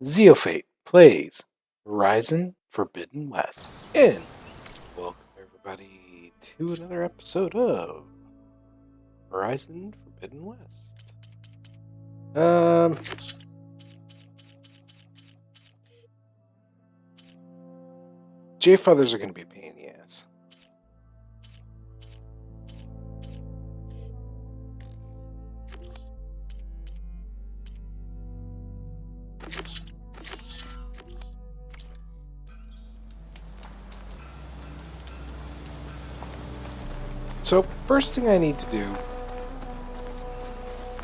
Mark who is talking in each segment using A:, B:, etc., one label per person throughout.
A: Zeofate plays Horizon Forbidden West. And welcome everybody to another episode of Horizon Forbidden West. J-fathers are going to be a pain in the ass. So, first thing I need to do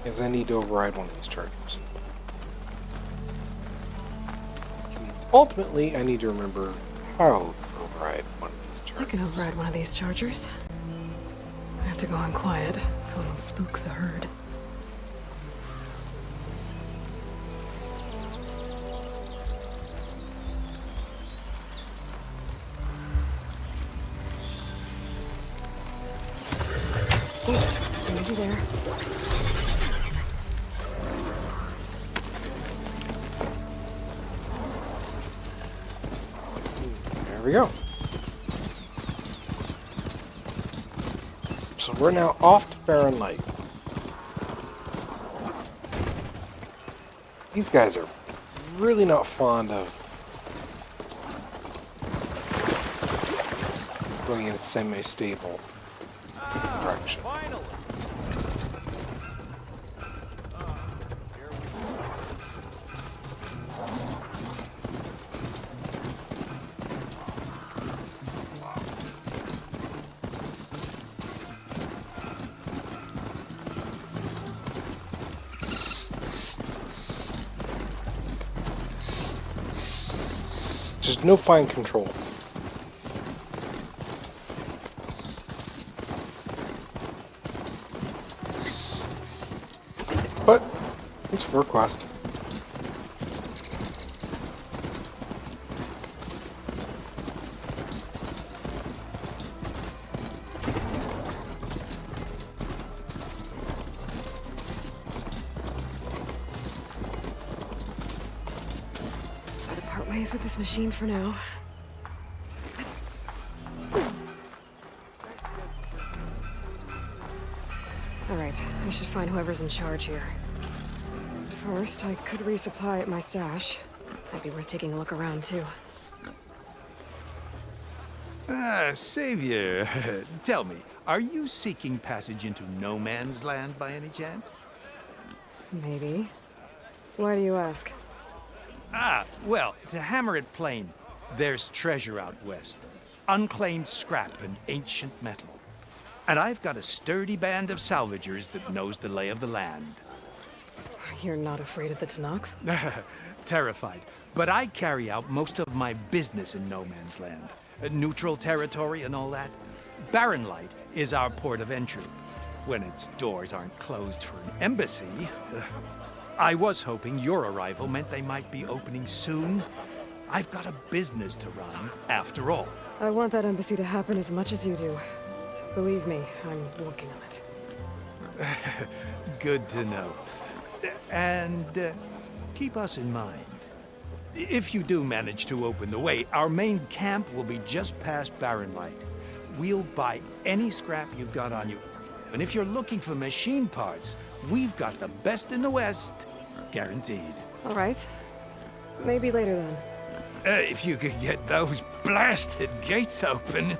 A: is I need to override one of these chargers. Ultimately, I need to remember how to override one of these chargers.
B: I can override one of these chargers. I have to go on quiet, so I don't spook the herd. Maybe there.
A: There we go. So we're now off to Barren Light. These guys are really not fond of going in a semi-stable direction.
C: Finally.
A: There's no fine control. But it's for a quest.
B: Gotta part ways with this machine for now. Alright, I should find whoever's in charge here. First, I could resupply at my stash. Might be worth taking a look around, too.
D: Savior, tell me, are you seeking passage into no man's land by any chance?
B: Maybe. Why do you ask?
D: Well, to hammer it plain, there's treasure out west. Unclaimed scrap and ancient metal. And I've got a sturdy band of salvagers that knows the lay of the land.
B: You're not afraid of the Tanakh?
D: Terrified. But I carry out most of my business in no man's land. Neutral territory and all that. Barren Light is our port of entry. When its doors aren't closed for an embassy. I was hoping your arrival meant they might be opening soon. I've got a business to run, after all.
B: I want that embassy to happen as much as you do. Believe me, I'm working on it.
D: Good to know. And keep us in mind. If you do manage to open the way, our main camp will be just past Barren Light. We'll buy any scrap you've got on you. And if you're looking for machine parts, we've got the best in the West, guaranteed.
B: All right. Maybe later then.
D: If you could get those blasted gates open.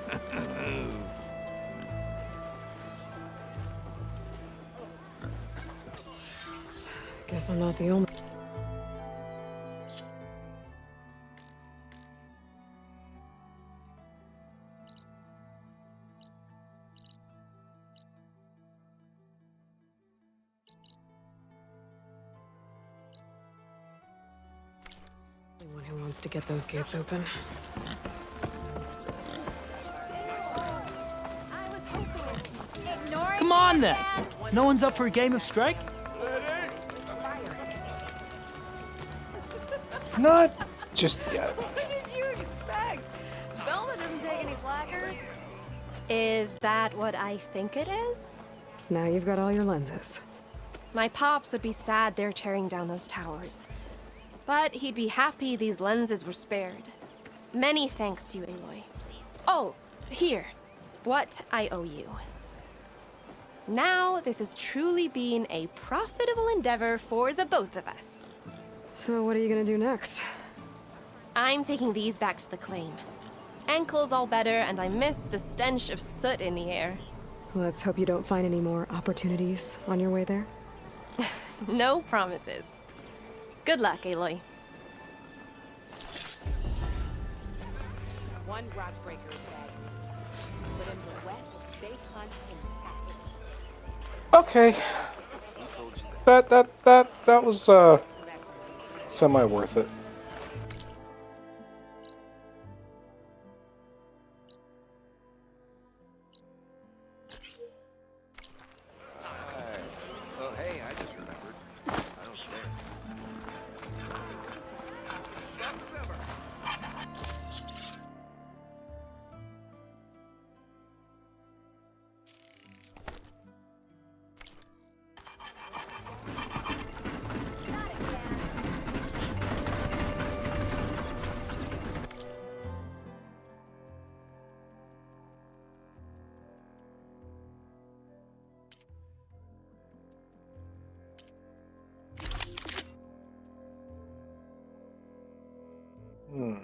B: Guess I'm not the only... one who wants to get those gates open.
C: Come on then. No one's up for a game of strike?
A: Not just yet.
E: What did you expect? Velma doesn't take any slackers.
F: Is that what I think it is?
B: Now you've got all your lenses.
F: My pops would be sad they're tearing down those towers. But he'd be happy these lenses were spared. Many thanks to you, Aloy. Oh, here. What I owe you. Now, this has truly been a profitable endeavor for the both of us.
B: So what are you gonna do next?
F: I'm taking these back to the claim. Ankle's all better, and I miss the stench of soot in the air.
B: Let's hope you don't find any more opportunities on your way there.
F: No promises. Good luck, Aloy.
E: One rock breaker is bad news. But in the west, they hunt in packs.
A: Okay. That was semi worth it.
G: Oh, hey, I just remembered. I don't care.
A: Hmm.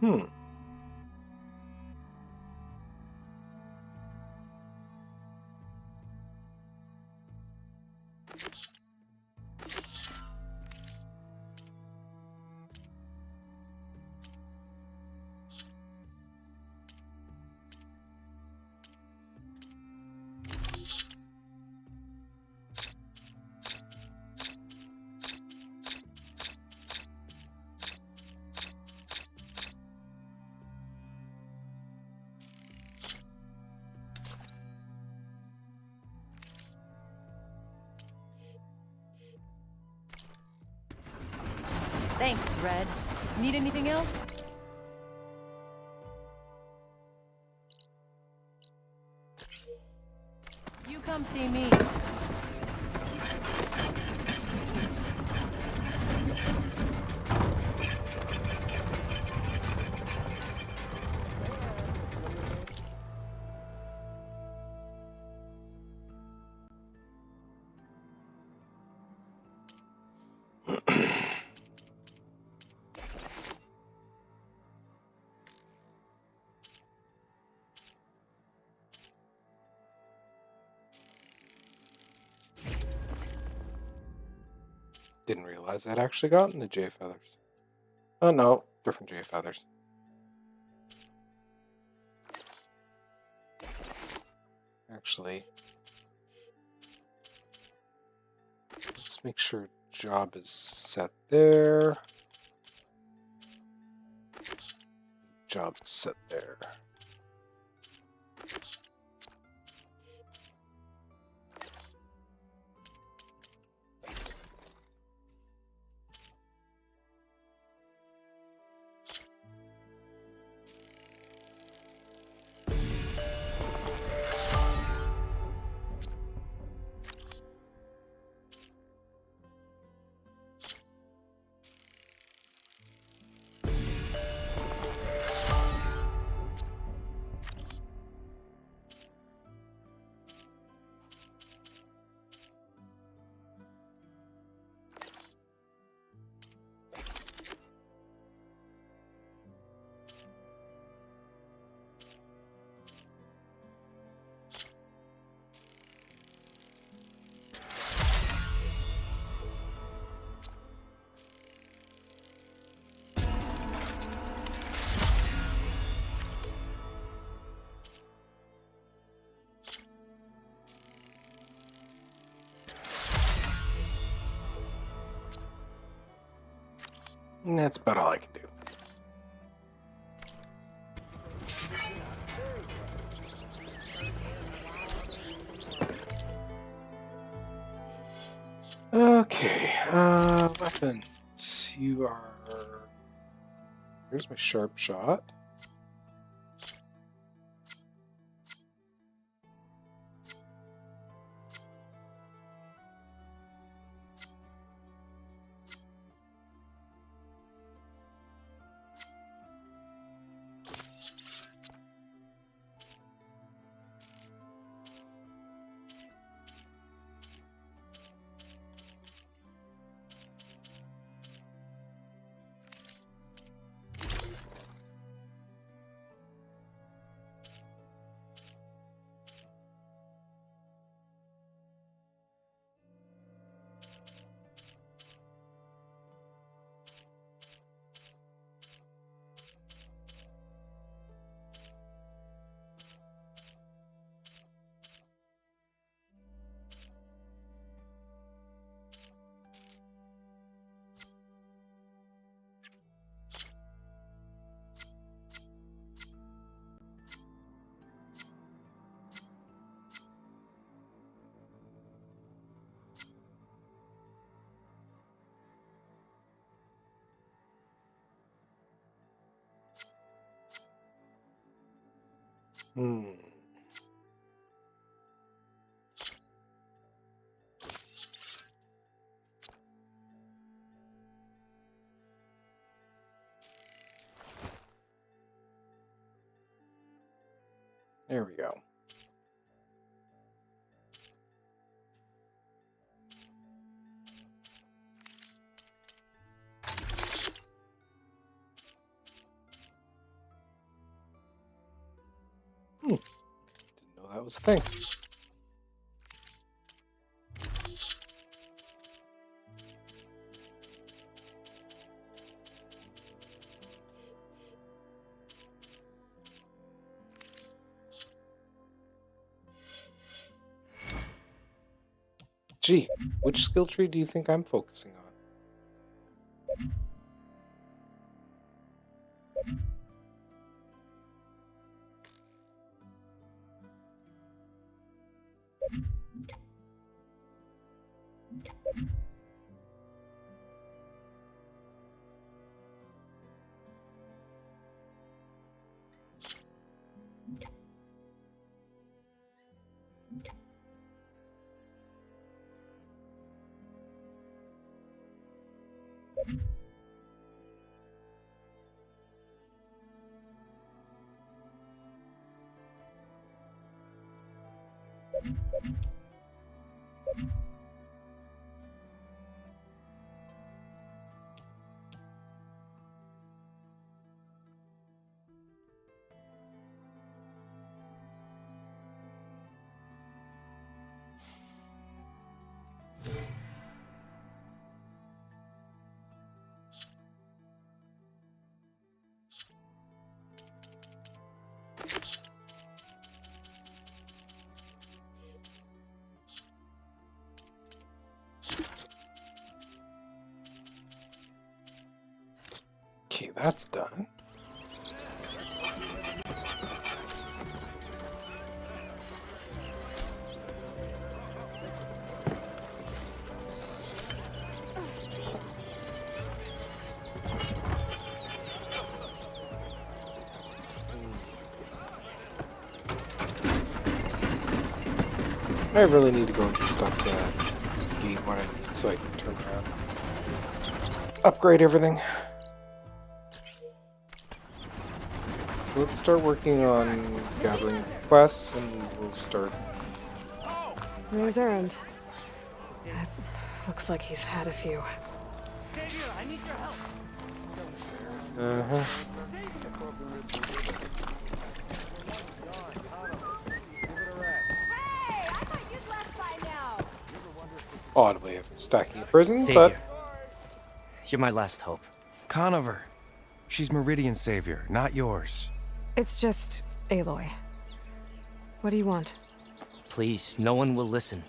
A: Hmm.
E: Thanks, Red. Need anything else? You come see me.
A: Didn't realize I'd actually gotten the J feathers. Oh no, different J feathers. Actually, let's make sure job is set there. Job is set there. And that's about all I can do. Okay, weapons. You are... Here's my sharp shot. Hmm. There we go. Didn't know that was a thing. Gee, which skill tree do you think I'm focusing on? Okay, that's done. I really need to go and stock that, gain what I need so I can turn around, upgrade everything. So let's start working on gathering quests, and we'll start.
B: Where's Errand? Looks like he's had a few.
C: Xavier, I need your help.
E: Hey, I thought you'd left by now.
A: Odd way of stacking a prison,
H: Savior, you're my last hope.
I: Conover. She's Meridian's savior, not yours.
B: It's just Aloy. What do you want?
H: Please, no one will listen.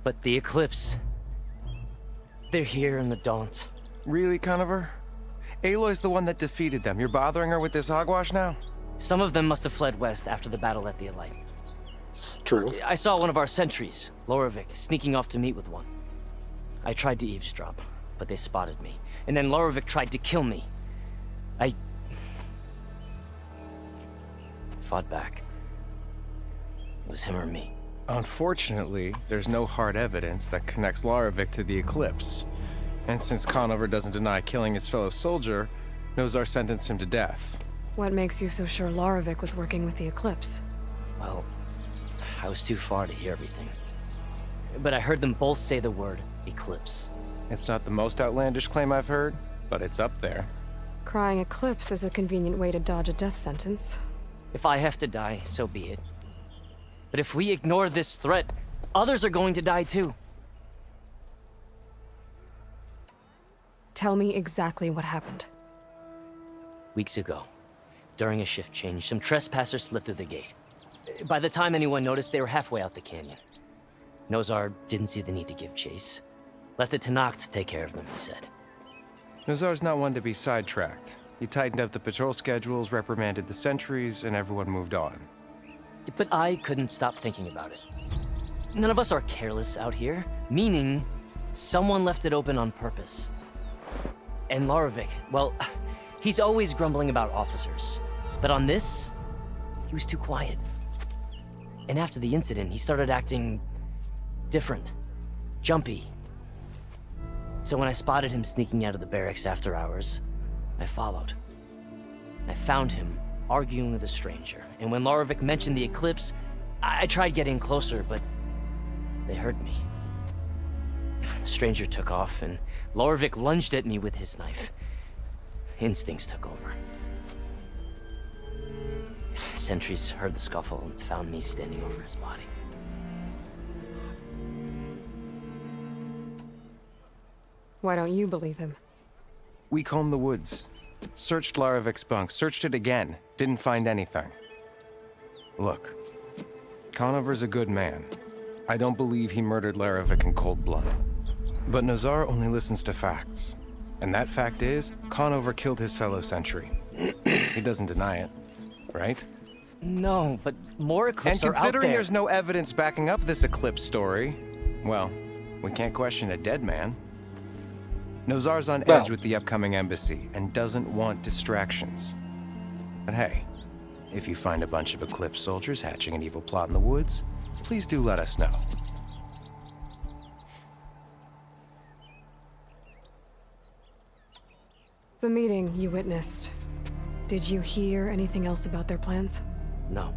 H: But the Eclipse... they're here in the Daunt.
I: Really, Conover? Aloy's the one that defeated them. You're bothering her with this hogwash now?
H: Some of them must have fled west after the battle at the Elite.
A: True.
H: I saw one of our sentries, Lorovic, sneaking off to meet with one. I tried to eavesdrop, but they spotted me. And then Larovic tried to kill me. I fought back. It was him or me.
I: Unfortunately, there's no hard evidence that connects Larovic to the Eclipse. And since Conover doesn't deny killing his fellow soldier, Nozar sentenced him to death.
B: What makes you so sure Larovic was working with the Eclipse?
H: Well, I was too far to hear everything. But I heard them both say the word Eclipse.
I: It's not the most outlandish claim I've heard, but it's up there.
B: Crying Eclipse is a convenient way to dodge a death sentence.
H: If I have to die, so be it. But if we ignore this threat, others are going to die too.
B: Tell me exactly what happened.
H: Weeks ago, during a shift change, some trespassers slipped through the gate. By the time anyone noticed, they were halfway out the canyon. Nozar didn't see the need to give chase. Let the Tenakth take care of them, he said.
I: Nozar's not one to be sidetracked. He tightened up the patrol schedules, reprimanded the sentries, and everyone moved on.
H: But I couldn't stop thinking about it. None of us are careless out here, meaning someone left it open on purpose. And Larovic, well, he's always grumbling about officers. But on this, he was too quiet. And after the incident, he started acting different, jumpy. So when I spotted him sneaking out of the barracks after hours, I followed. I found him arguing with a stranger, and when Larovic mentioned the Eclipse, I tried getting closer, but they heard me. The stranger took off, and Larovic lunged at me with his knife. Instincts took over. Sentries heard the scuffle and found me standing over his body.
B: Why don't you believe him?
I: We combed the woods. Searched Larovic's bunk, searched it again, didn't find anything. Look, Conover's a good man. I don't believe he murdered Larovic in cold blood. But Nozar only listens to facts. And that fact is, Conover killed his fellow sentry. He doesn't deny it, right?
H: No, but more Eclipse
I: And
H: are out
I: considering
H: there.
I: there's no evidence backing up this Eclipse story, well, we can't question a dead man. Nozar's on edge with the upcoming embassy and doesn't want distractions. But hey, if you find a bunch of Eclipse soldiers hatching an evil plot in the woods, please do let us know.
B: The meeting you witnessed. Did you hear anything else about their plans?
H: No.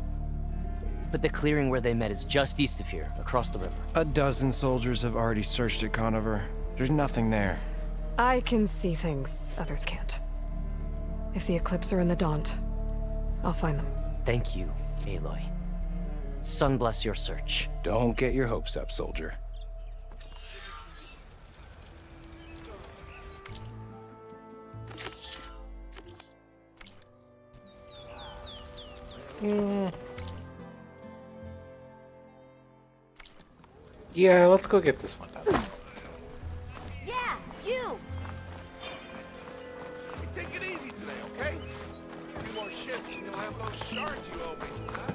H: But the clearing where they met is just east of here, across the river.
I: A dozen soldiers have already searched it, Conover. There's nothing there.
B: I can see things others can't. If the Eclipse are in the Daunt, I'll find them.
H: Thank you, Aloy. Sun bless your search.
I: Don't get your hopes up, soldier.
A: Yeah, let's go get this one done.
E: Yeah, you!
G: Hey, take it easy today, okay? A few more shifts and you'll have those shards you owe me, huh?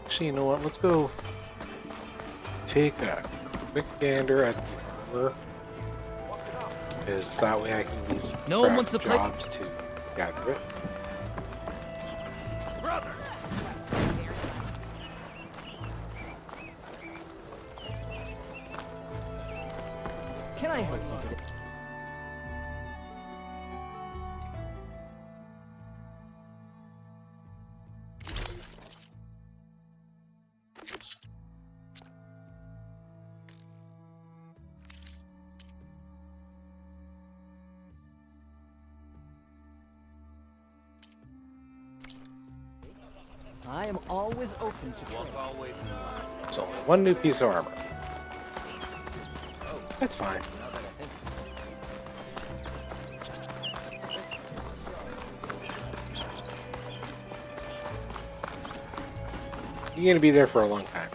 A: Actually, you know what? Let's go take a quick gander at the armor. Because that way I can use
H: No one wants to play-
A: jobs to gather it.
G: Brother!
H: Can I help you?
C: I am always open to trade.
A: It's only one new piece of armor. That's fine. You're gonna be there for a long time.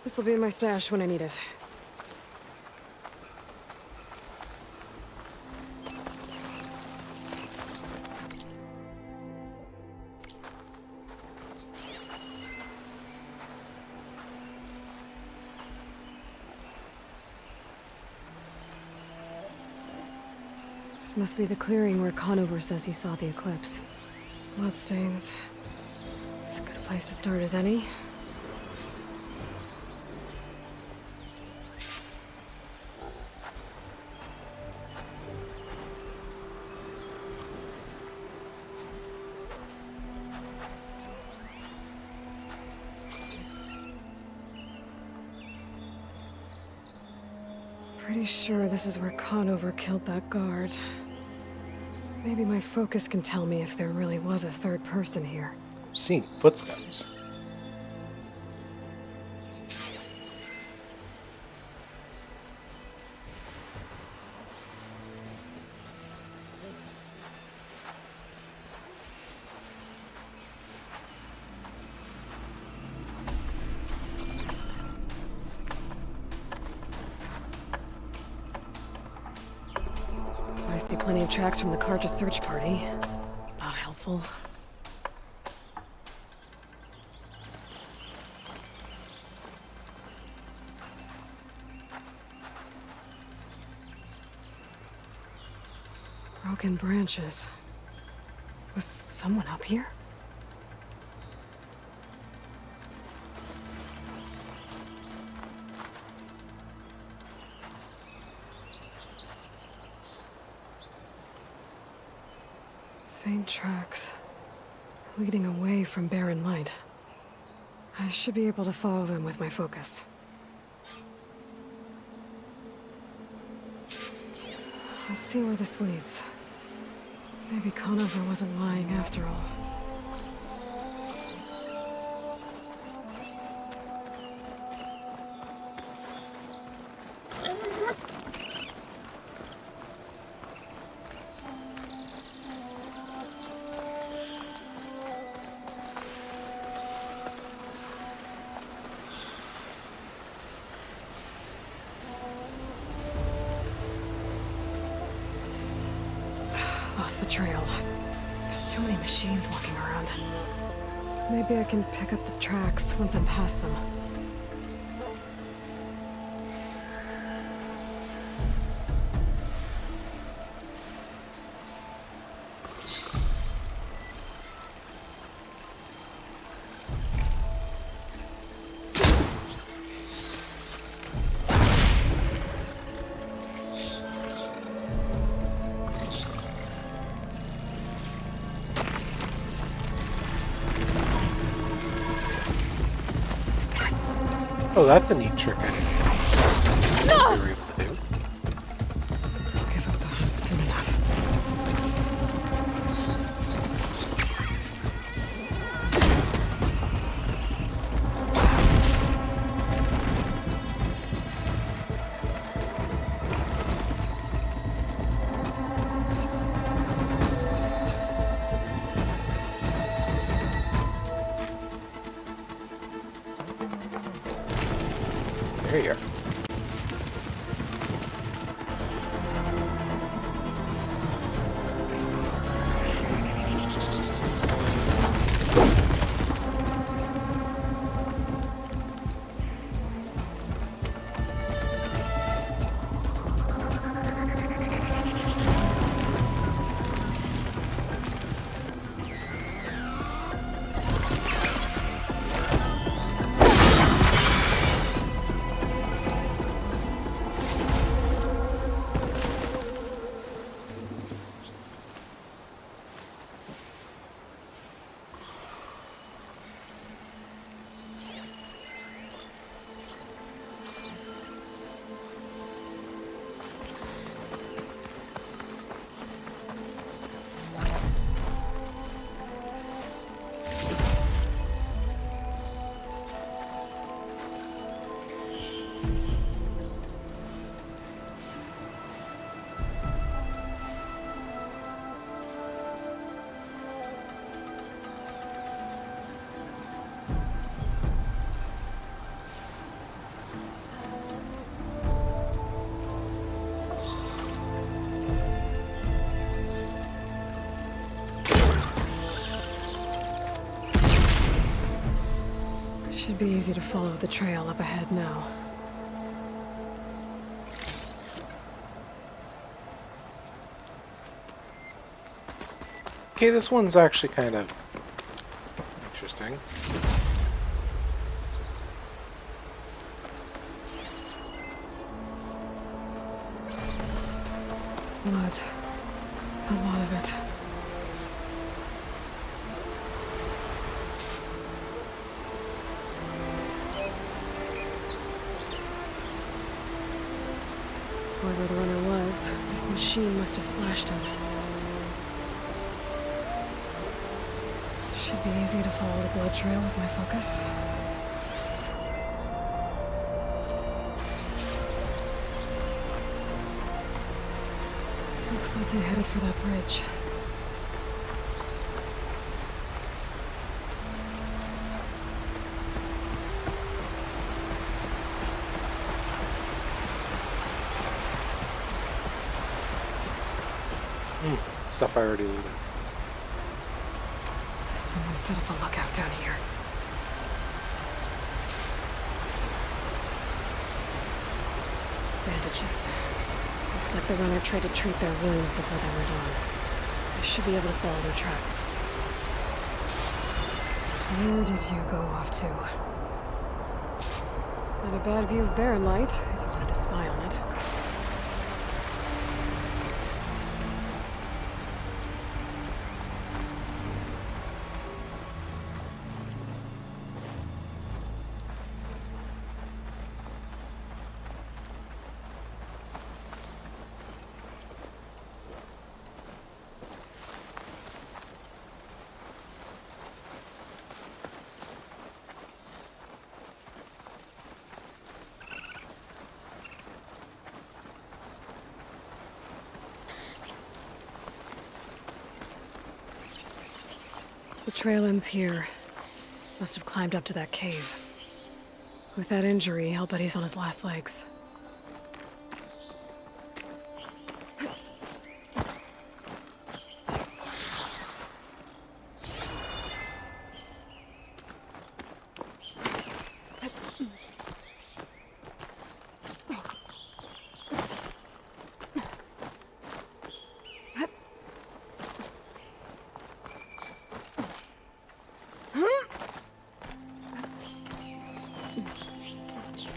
B: This'll be in my stash when I need it. This must be the clearing where Conover says he saw the eclipse. Bloodstains. It's a good place to start as any. Pretty sure this is where Conover killed that guard. Maybe my focus can tell me if there really was a third person here.
A: Seeing footsteps.
B: I see plenty of tracks from the Carja search party. Not helpful. Broken branches. Was someone up here? Faint tracks leading away from barren light. I should be able to follow them with my focus. Let's see where this leads. Maybe Conover wasn't lying after all. Lost the trail. There's too many machines walking around. Maybe I can pick up the tracks once I'm past them.
A: Oh, that's a neat trick I didn't know we were able to do.
B: I'll give up the hunt soon enough.
A: There you are.
B: Should be easy to follow the trail up ahead now.
A: Okay, this one's actually kind of interesting.
B: Blood. A lot of it. Whoever the runner was, this machine must have slashed him. Should be easy to follow the blood trail with my focus. Looks like they headed for that bridge.
A: Stuff I already looted.
B: Someone set up a lookout down here. Bandages. Looks like the runner tried to treat their wounds before they were done. I should be able to follow their tracks. Where did you go off to? Not a bad view of Barren Light, if you wanted to spy on it. The trail ends here. Must have climbed up to that cave. With that injury, I'll bet he's on his last legs.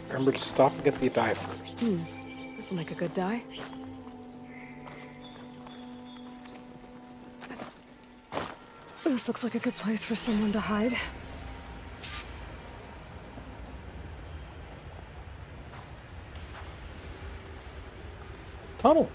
A: Remember to stop and get the dye first.
B: This'll make a good dye. This looks like a good place for someone to hide.
A: Tunnel.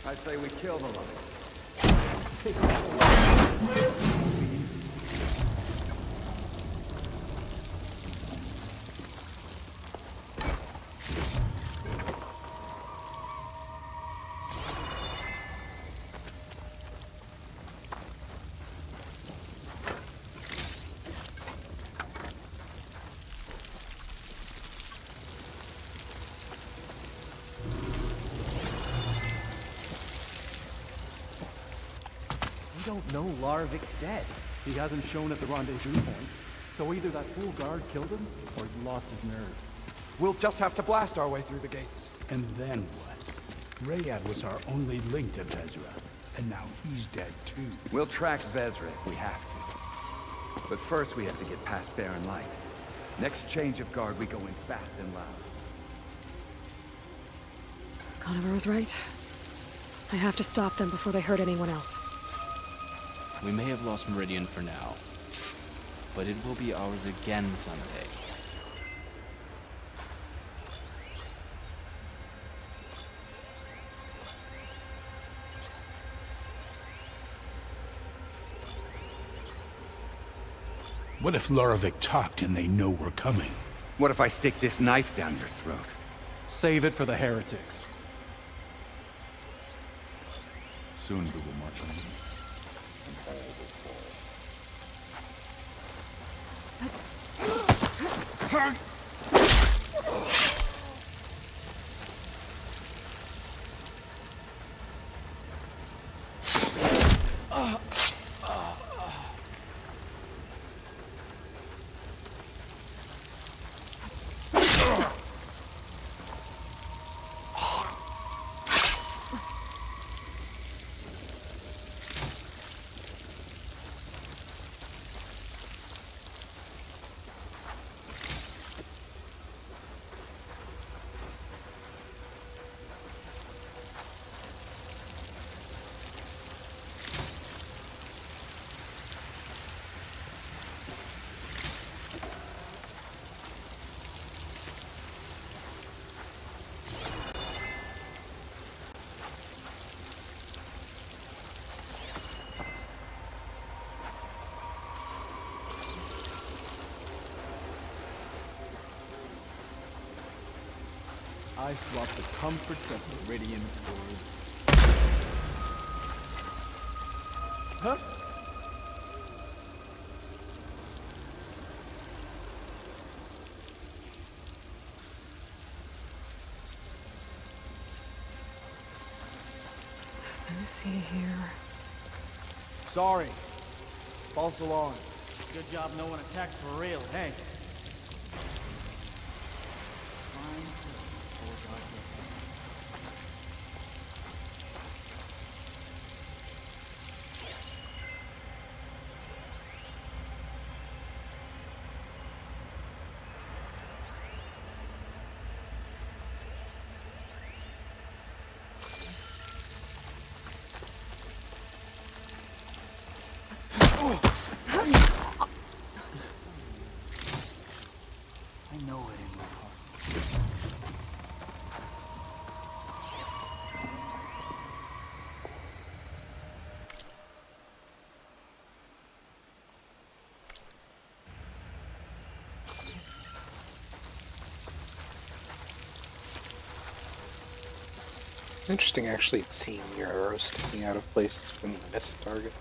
J: I say we kill the lion.
C: We don't know Larvik's dead. He hasn't shown at the rendezvous point. So either that fool guard killed him, or he lost his nerve.
J: We'll just have to blast our way through the gates.
K: And then what? Rayad was our only link to Vezra, and now he's dead too.
J: We'll track Vezra if we have to. But first we have to get past Barren Light. Next change of guard, we go in fast and loud.
B: Conover was right. I have to stop them before they hurt anyone else.
L: We may have lost Meridian for now, but it will be ours again someday.
K: What if Lorevic talked and they know we're coming?
J: What if I stick this knife down your throat?
C: Save it for the heretics.
J: Soon we will march on you.
C: I swapped the comforts of Meridian for... Huh?
B: Let me see here.
C: Sorry. False alarm. Good job no one attacked for real, hey?
A: It's interesting actually seeing your arrows sticking out of places when you miss a target.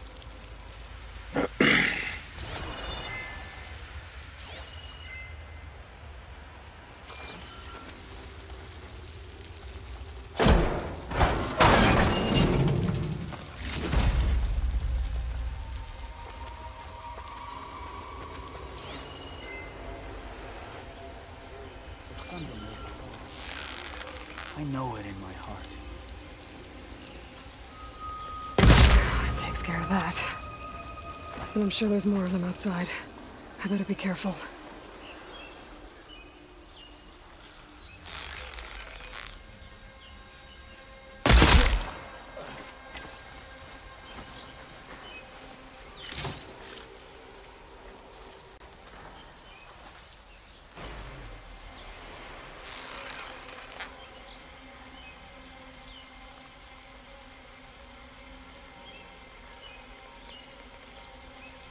C: I know it in my heart.
B: Takes care of that. But I'm sure there's more of them outside. I better be careful.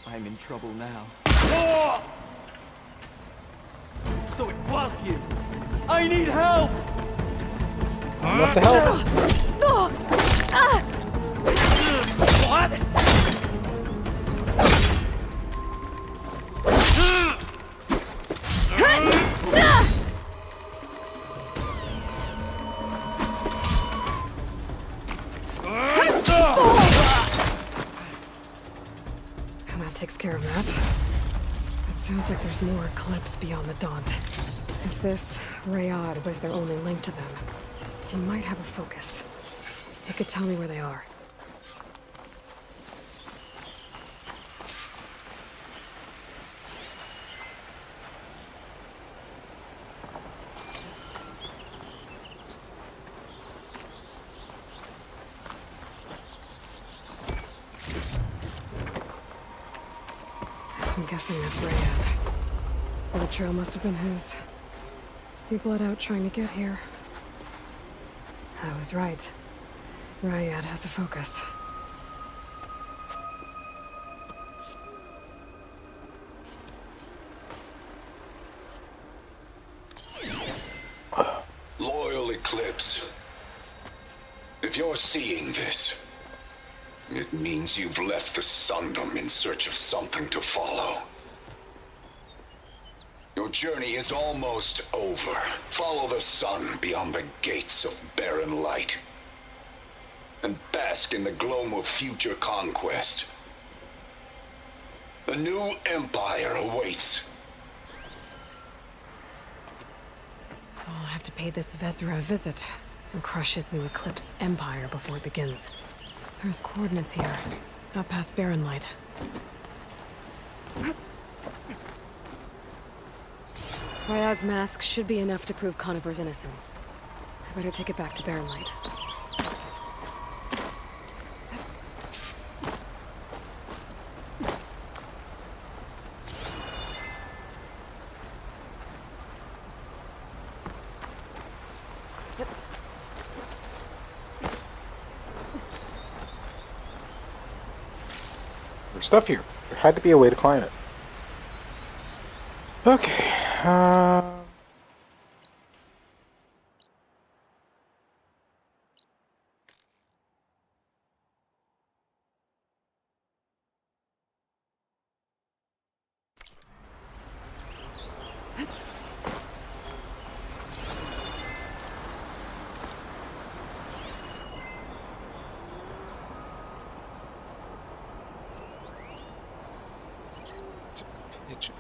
C: I'm in trouble now. So it was you! I need help!
A: What the hell?
C: What?
B: And that takes care of that. It sounds like there's more clips beyond the Daunt. If this Rayad was their only link to them, he might have a focus. He could tell me where they are. I'm guessing that's Rayad. Well, the trail must have been his. He bled out trying to get here. I was right. Rayad has a focus.
M: Loyal Eclipse. If you're seeing this, it means you've left the Sundom in search of something to follow. Your journey is almost over. Follow the sun beyond the gates of barren light, and bask in the gloam of future conquest. The new empire awaits.
B: I'll have to pay this Vezra a visit and crush his new Eclipse empire before it begins. There's coordinates here, out past Barren Light. Ryad's mask should be enough to prove Conover's innocence. I better take it back to Barren Light.
A: There's stuff here. There had to be a way to climb it. Okay. Pigeon.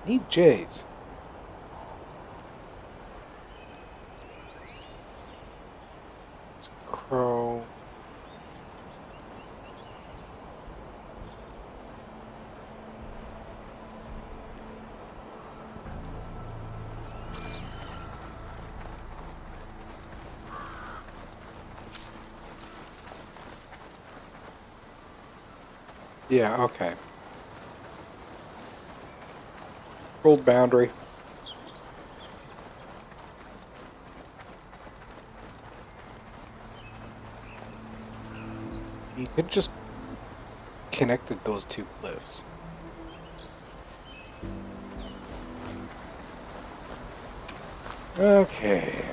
A: Need J's. It's a crow. Yeah, okay. Old boundary. You could just connected those two cliffs. Okay.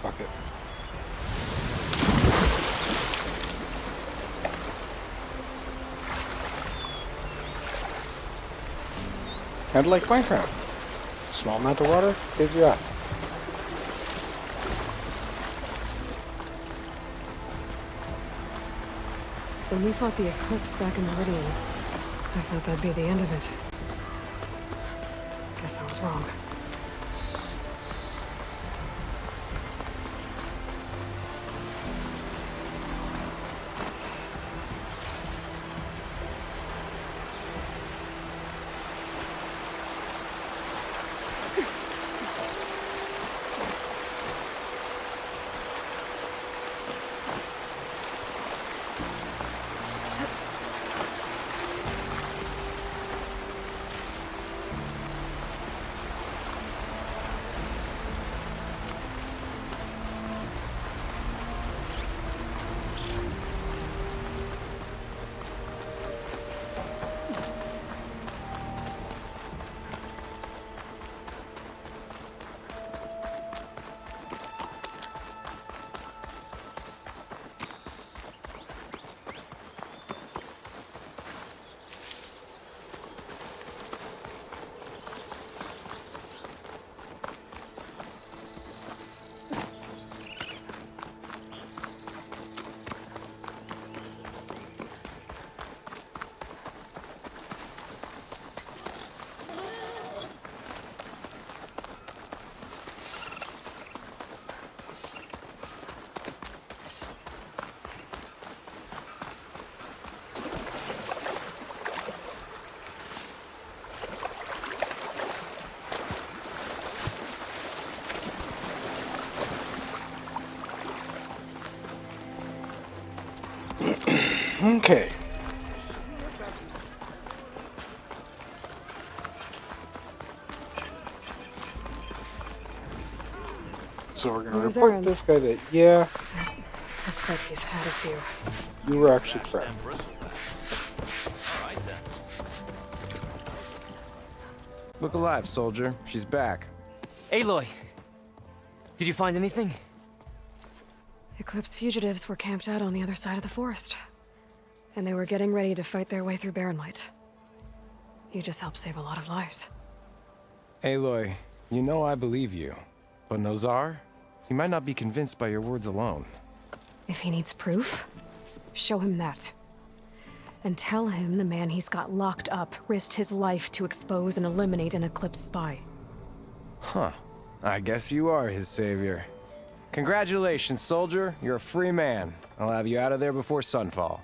A: Fuck it. Kind of like Minecraft. Small amount of water, saves your ass.
B: When we fought the Eclipse back in Meridian, I thought that'd be the end of it. Guess I was wrong.
A: Okay. So we're gonna
B: Where's
A: report
B: Aaron?
A: this guy that, yeah,
B: Looks like he's had a few.
A: you were actually correct.
I: Look alive, soldier. She's back.
H: Aloy! Did you find anything?
B: Eclipse fugitives were camped out on the other side of the forest. And they were getting ready to fight their way through Barren Light. You just helped save a lot of lives.
I: Aloy, you know I believe you. But Nozar? He might not be convinced by your words alone.
B: If he needs proof, show him that. And tell him the man he's got locked up risked his life to expose and eliminate an Eclipse spy.
I: Huh. I guess you are his savior. Congratulations, soldier. You're a free man. I'll have you out of there before sunfall.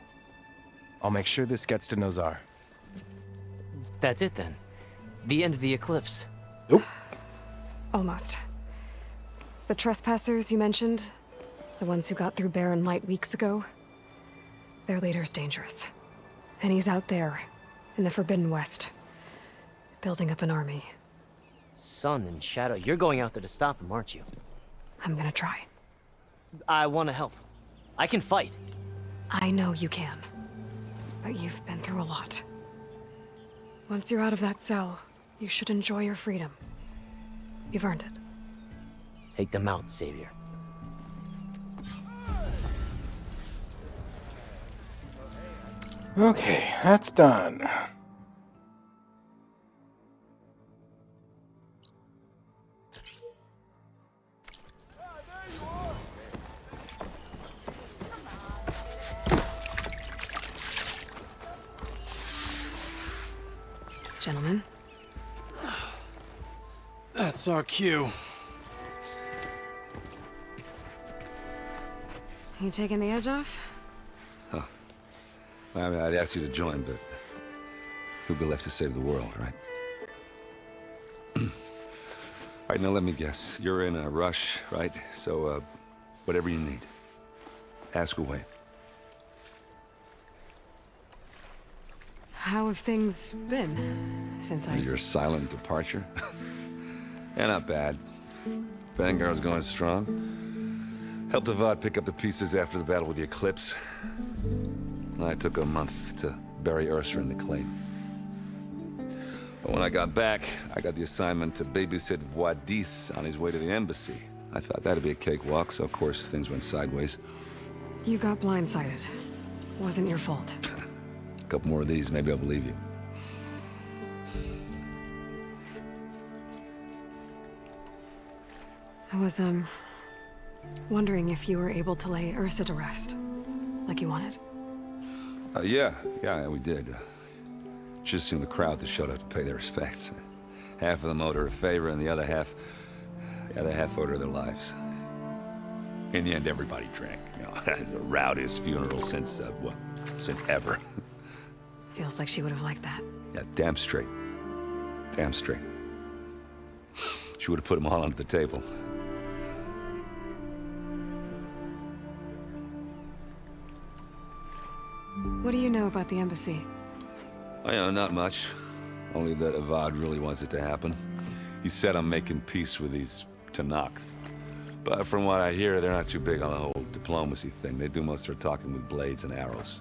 I: I'll make sure this gets to Nozar.
H: That's it then. The end of the Eclipse.
A: Nope.
B: Almost. The trespassers you mentioned, the ones who got through Barren Light weeks ago, their leader's dangerous. And he's out there, in the Forbidden West, building up an army.
H: Sun and Shadow, you're going out there to stop him, aren't you?
B: I'm gonna try.
H: I want to help. I can fight.
B: I know you can. But you've been through a lot. Once you're out of that cell, you should enjoy your freedom. You've earned it.
H: Take them out, Savior.
A: Okay, that's done.
B: Gentlemen.
L: That's our cue.
B: You taking the edge off?
J: Huh. I mean, I'd ask you to join, but who'd be left to save the world, right? All right, now let me guess. You're in a rush, right? So, whatever you need, ask away.
B: How have things been since
J: Your silent departure? Yeah, not bad. Vanguard's going strong. Helped Avad pick up the pieces after the battle with the Eclipse. I took a month to bury Ursa in the claim. But when I got back, I got the assignment to babysit Wadis on his way to the embassy. I thought that'd be a cakewalk, so of course things went sideways.
B: You got blindsided. Wasn't your fault.
J: A couple more of these, maybe I'll believe you.
B: I was, wondering if you were able to lay Ursa to rest, like you wanted.
J: Yeah, we did. Just seemed the crowd that showed up to pay their respects. Half of them owed her a favor, and the other half owed her their lives. In the end, everybody drank. You know, it's the rowdiest funeral since ever.
B: Feels like she would have liked that.
J: Yeah, damn straight. Damn straight. She would have put them all under the table.
B: What do you know about the embassy?
J: Oh, yeah, not much. Only that Avad really wants it to happen. He said I'm making peace with these Tenakth. But from what I hear, they're not too big on the whole diplomacy thing. They do most of their talking with blades and arrows.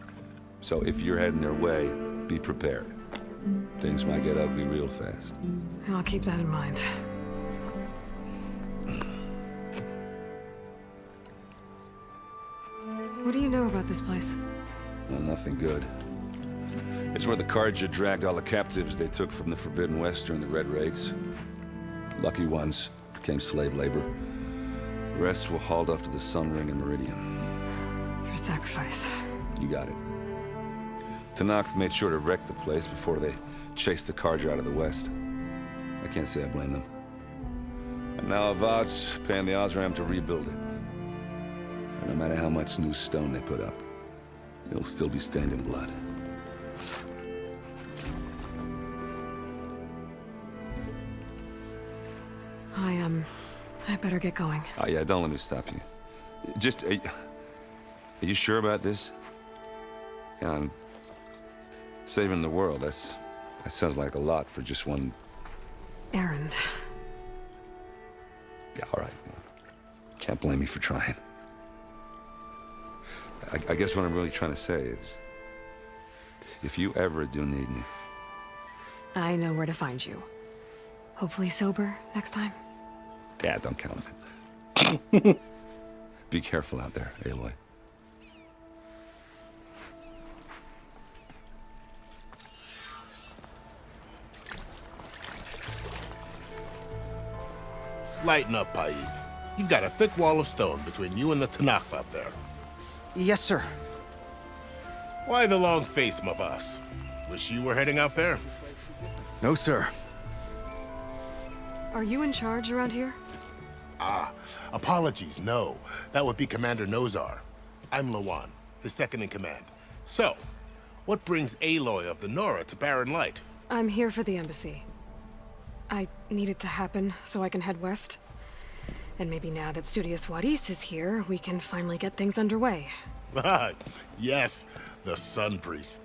J: So if you're heading their way, be prepared. Things might get ugly real fast.
B: I'll keep that in mind. What do you know about this place?
J: Well, nothing good. It's where the Carja dragged all the captives they took from the Forbidden West during the Red Raids. Lucky ones became slave labor. The rest were hauled off to the Sun Ring and Meridian.
B: Your sacrifice.
J: You got it. Tenakth made sure to wreck the place before they chased the Carja out of the West. I can't say I blame them. And now Avad's paying the Osram to rebuild it. And no matter how much new stone they put up, it'll still be stained in blood.
B: I better get going.
J: Oh, yeah, don't let me stop you. Just, are you sure about this? Yeah, I'm saving the world. That sounds like a lot for just one...
B: Errand.
J: Yeah, all right. Can't blame me for trying. I guess what I'm really trying to say is, if you ever do need me...
B: I know where to find you. Hopefully sober next time.
J: Yeah, don't count on it. Be careful out there, Aloy.
G: Lighten up, Paiv. You've got a thick wall of stone between you and the Tanakh up there.
C: Yes, sir.
G: Why the long face, my boss? Wish you were heading out there?
C: No, sir.
B: Are you in charge around here?
G: Ah, apologies, no. That would be Commander Nozar. I'm Lawan, his second in command. So, what brings Aloy of the Nora to Barren Light?
B: I'm here for the embassy. I need it to happen so I can head west. And maybe now that Studious Wadis is here, we can finally get things underway.
G: Yes, the Sun Priest.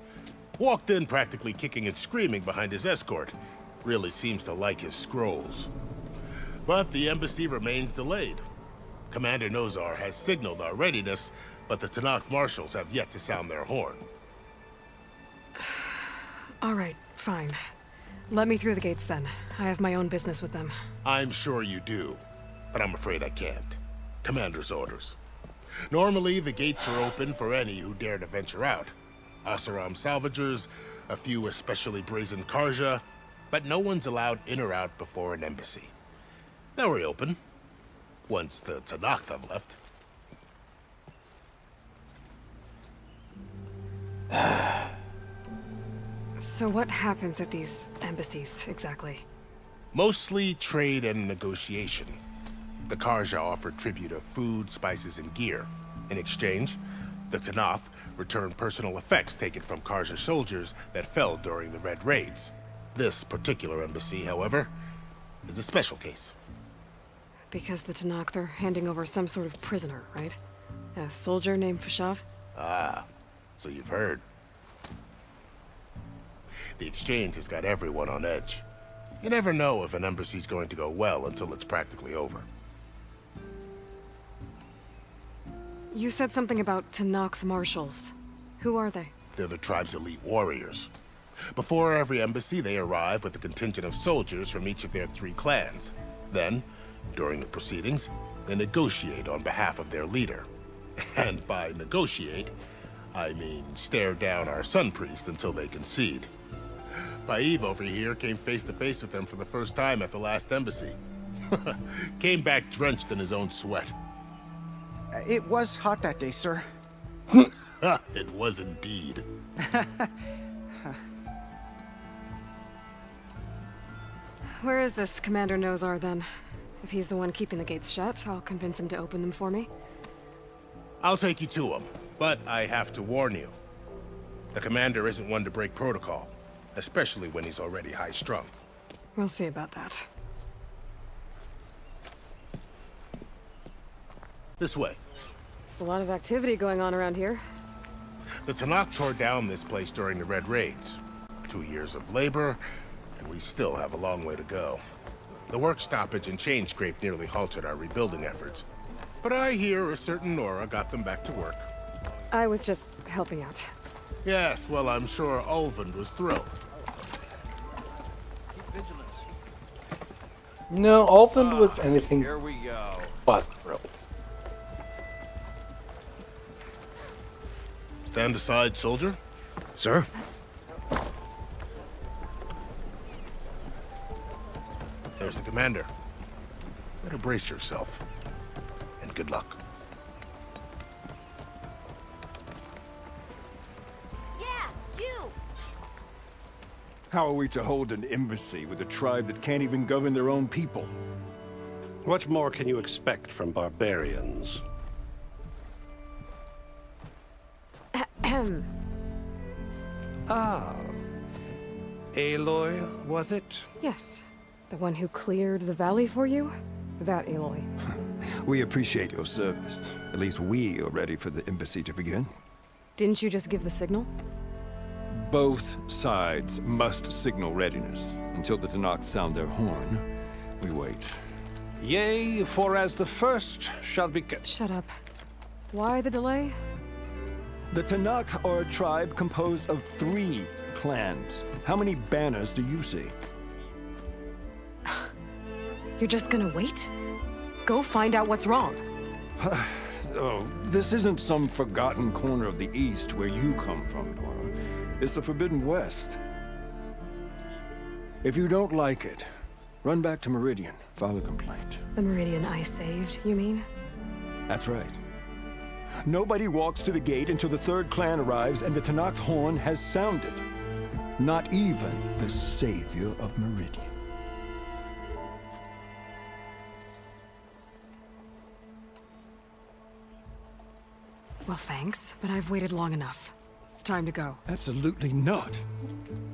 G: Walked in practically kicking and screaming behind his escort. Really seems to like his scrolls. But the embassy remains delayed. Commander Nozar has signaled our readiness, but the Tanakh marshals have yet to sound their horn.
B: All right, fine. Let me through the gates then. I have my own business with them.
G: I'm sure you do, but I'm afraid I can't. Commander's orders. Normally, the gates are open for any who dare to venture out. Asaram salvagers, a few especially brazen Karja, but no one's allowed in or out before an embassy. They'll reopen, once the Tanakh have left.
B: So what happens at these embassies, exactly?
G: Mostly trade and negotiation. The Karja offer tribute of food, spices, and gear. In exchange, the Tanakh return personal effects taken from Karja soldiers that fell during the Red Raids. This particular embassy, however, is a special case.
B: Because the Tanakh are handing over some sort of prisoner, right? A soldier named Fashav?
G: Ah, so you've heard. The exchange has got everyone on edge. You never know if an embassy's going to go well until it's practically over.
B: You said something about Tanakh marshals. Who are they?
G: They're the tribe's elite warriors. Before every embassy, they arrive with a contingent of soldiers from each of their 3 clans. Then, during the proceedings, they negotiate on behalf of their leader. And by negotiate, I mean stare down our Sun Priest until they concede. Paiv over here came face to face with them for the first time at the last embassy. Came back drenched in his own sweat.
C: It was hot that day, sir.
G: It was indeed.
B: Where is this Commander Nozar, then? If he's the one keeping the gates shut, I'll convince him to open them for me.
G: I'll take you to him, but I have to warn you. The commander isn't one to break protocol, especially when he's already high-strung.
B: We'll see about that.
G: This way.
B: There's a lot of activity going on around here.
G: The Tanakh tore down this place during the Red Raids. 2 years of labor, and we still have a long way to go. The work stoppage and chain scrape nearly halted our rebuilding efforts. But I hear a certain Nora got them back to work.
B: I was just helping out.
G: Yes, well, I'm sure Ulvund was thrilled.
A: No, Alvin was anything
C: Here we go.
A: but thrilled.
G: Stand aside, soldier.
C: Sir?
G: There's the commander. Better brace yourself. And good luck.
E: Yeah, you!
K: How are we to hold an embassy with a tribe that can't even govern their own people?
N: What more can you expect from barbarians?
C: Ah. Aloy, was it?
B: Yes. The one who cleared the valley for you? That Aloy.
K: We appreciate your service. At least we are ready for the embassy to begin.
B: Didn't you just give the signal?
K: Both sides must signal readiness. Until the Tanakh sound their horn, we wait.
N: Yea, for as the first shall be...
B: Shut up. Why the delay?
K: The Tanakh are a tribe composed of 3 clans. How many banners do you see?
B: You're just gonna wait? Go find out what's wrong.
K: Oh, this isn't some forgotten corner of the East where you come from, Nora. It's the Forbidden West. If you don't like it, run back to Meridian, file a complaint.
B: The Meridian I saved, you mean?
K: That's right. Nobody walks to the gate until the 3rd clan arrives and the Tanakh's horn has sounded. Not even the savior of Meridian.
B: Well, thanks, but I've waited long enough. It's time to go.
K: Absolutely not.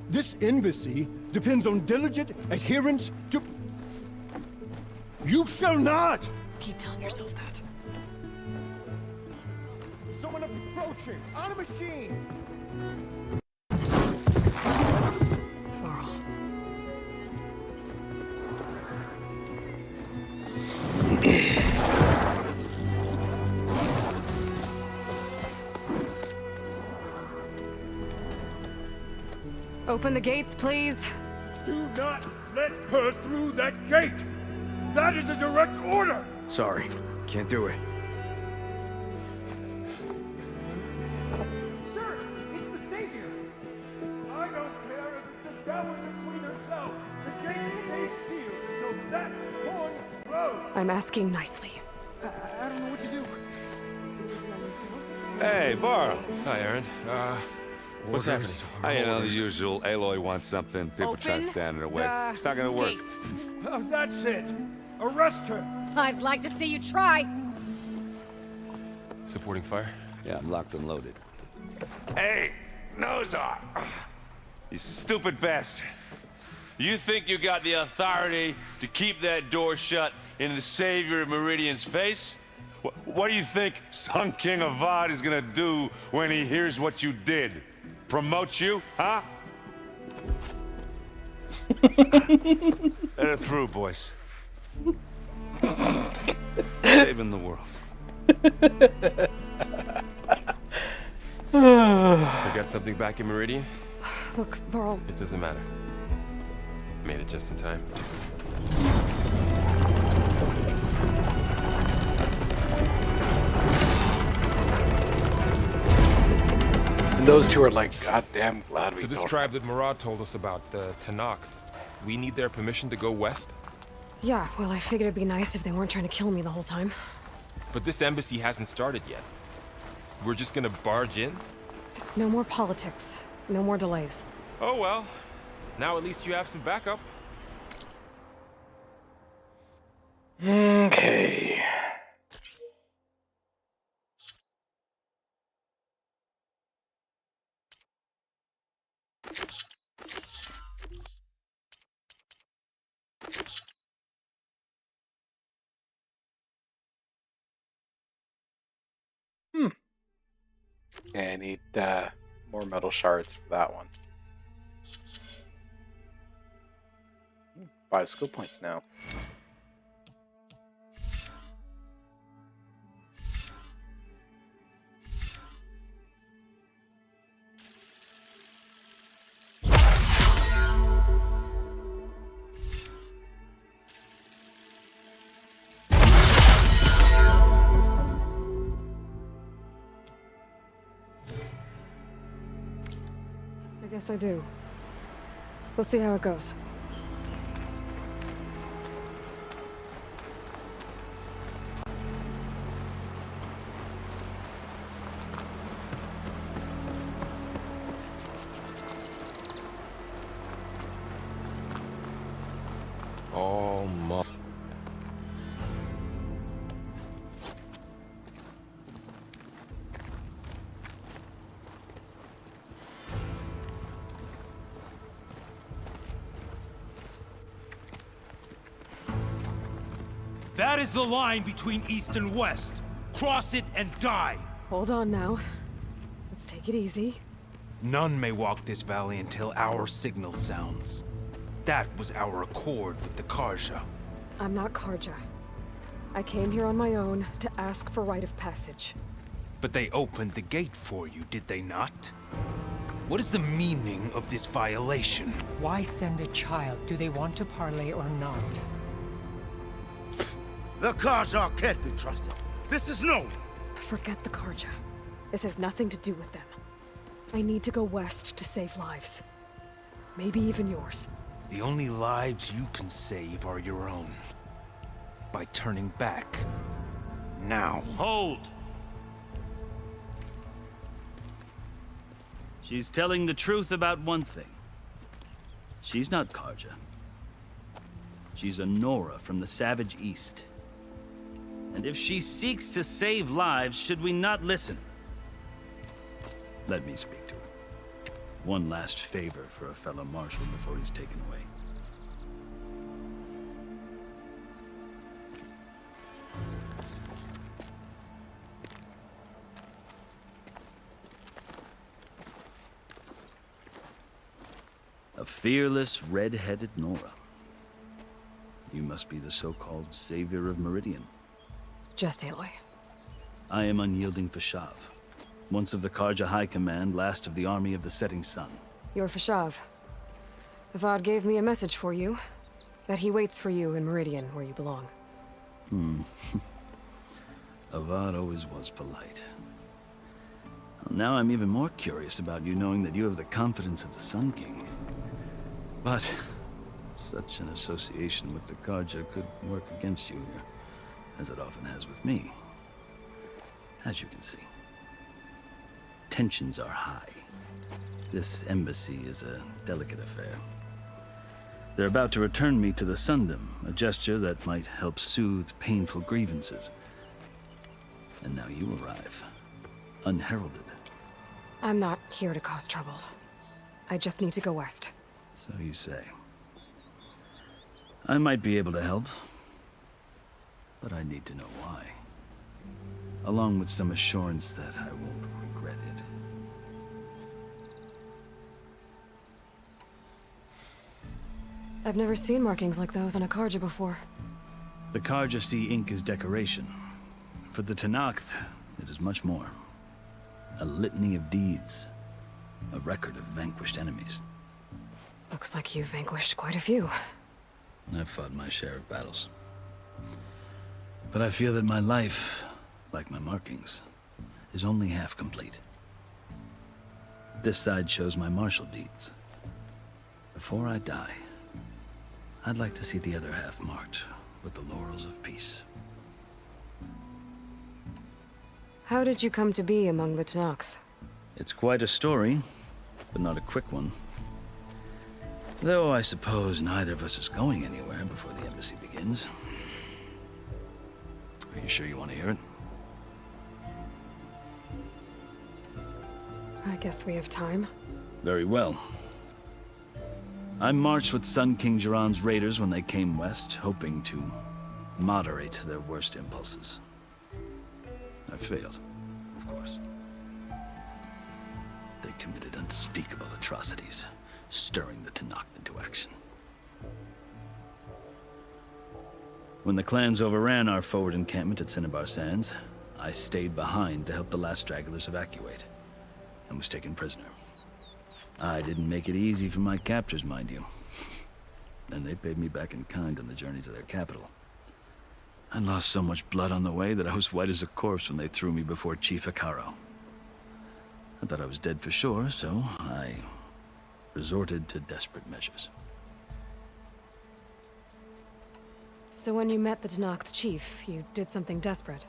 K: This embassy depends on diligent adherence to... You shall not!
B: Keep telling yourself that.
K: Someone approaching! On a machine!
B: Varl. Open the gates, please.
K: Do not let her through that gate! That is a direct order!
I: Sorry, can't do it.
K: Sir, it's the savior! I don't care if it's the Dowager Queen herself! The gate stays sealed until that horn blows!
B: I'm asking nicely.
K: I don't know what to do.
J: Hey, Varl.
O: Hi, Aaron. What's happening?
J: You know, the usual. Aloy wants something. People try to stand in her way. It's not gonna work.
K: Oh, that's it! Arrest her!
P: I'd like to see you try.
O: Supporting fire?
J: Yeah, I'm locked and loaded. Hey, Nozar! You stupid bastard. You think you got the authority to keep that door shut in the savior of Meridian's face? What do you think Sun King Avad is gonna do when he hears what you did? Promote you, huh? Let it through, boys. Saving the world.
O: Forgot something back in Meridian?
B: Look, Varl.
O: It doesn't matter. Made it just in time.
A: And those two are like, goddamn glad we
O: So this
A: don't.
O: tribe that Murad told us about, the Tanakh, we need their permission to go west?
B: Yeah, well, I figured it'd be nice if they weren't trying to kill me the whole time.
O: But this embassy hasn't started yet. We're just gonna barge in?
B: Just no more politics. No more delays.
O: Oh well. Now at least you have some backup.
A: Okay. Okay, I need more metal shards for that one. 5 skill points now.
B: I guess I do. We'll see how it goes.
O: Almost.
D: That is the line between East and West. Cross it and die.
B: Hold on now. Let's take it easy.
Q: None may walk this valley until our signal sounds. That was our accord with the Karja.
B: I'm not Karja. I came here on my own to ask for rite of passage.
Q: But they opened the gate for you, did they not? What is the meaning of this violation?
R: Why send a child? Do they want to parley or not?
S: The Karja can't be trusted. This is known.
B: Forget the Karja. This has nothing to do with them. I need to go west to save lives. Maybe even yours.
Q: The only lives you can save are your own. By turning back. Now.
T: Hold! She's telling the truth about one thing. She's not Karja. She's a Nora from the Savage East. And if she seeks to save lives, should we not listen? Let me speak to her. One last favor for a fellow marshal before he's taken away. A fearless, red-headed Nora. You must be the so-called savior of Meridian.
B: Just Aloy.
T: I am unyielding Fashav. Once of the Karja High Command, last of the army of the setting sun.
B: You're Fashav. Avad gave me a message for you. That he waits for you in Meridian, where you belong.
T: Avad always was polite. Well, now I'm even more curious about you knowing that you have the confidence of the Sun King. But such an association with the Karja could work against you here, as it often has with me. As you can see. Tensions are high. This embassy is a delicate affair. They're about to return me to the Sundom, a gesture that might help soothe painful grievances. And now you arrive, unheralded.
B: I'm not here to cause trouble. I just need to go west.
T: So you say. I might be able to help, but I need to know why. Along with some assurance that I won't regret it.
B: I've never seen markings like those on a Karja before.
T: The Karja see ink as decoration. For the Tenakth, it is much more. A litany of deeds. A record of vanquished enemies.
B: Looks like you've vanquished quite a few.
T: I've fought my share of battles. But I feel that my life, like my markings, is only half complete. This side shows my martial deeds. Before I die, I'd like to see the other half marked with the laurels of peace.
B: How did you come to be among the Tenakth?
T: It's quite a story, but not a quick one. Though I suppose neither of us is going anywhere before the embassy begins. Are you sure you want to hear it?
B: I guess we have time.
T: Very well. I marched with Sun King Jiran's raiders when they came west, hoping to moderate their worst impulses. I failed, of course. They committed unspeakable atrocities, stirring the Tenakth into action. When the clans overran our forward encampment at Cinnabar Sands, I stayed behind to help the last stragglers evacuate, and was taken prisoner. I didn't make it easy for my captors, mind you. And they paid me back in kind on the journey to their capital. I lost so much blood on the way that I was white as a corpse when they threw me before Chief Hekaro. I thought I was dead for sure, so I resorted to desperate measures.
B: So when you met the Tenakth chief, you did something desperate?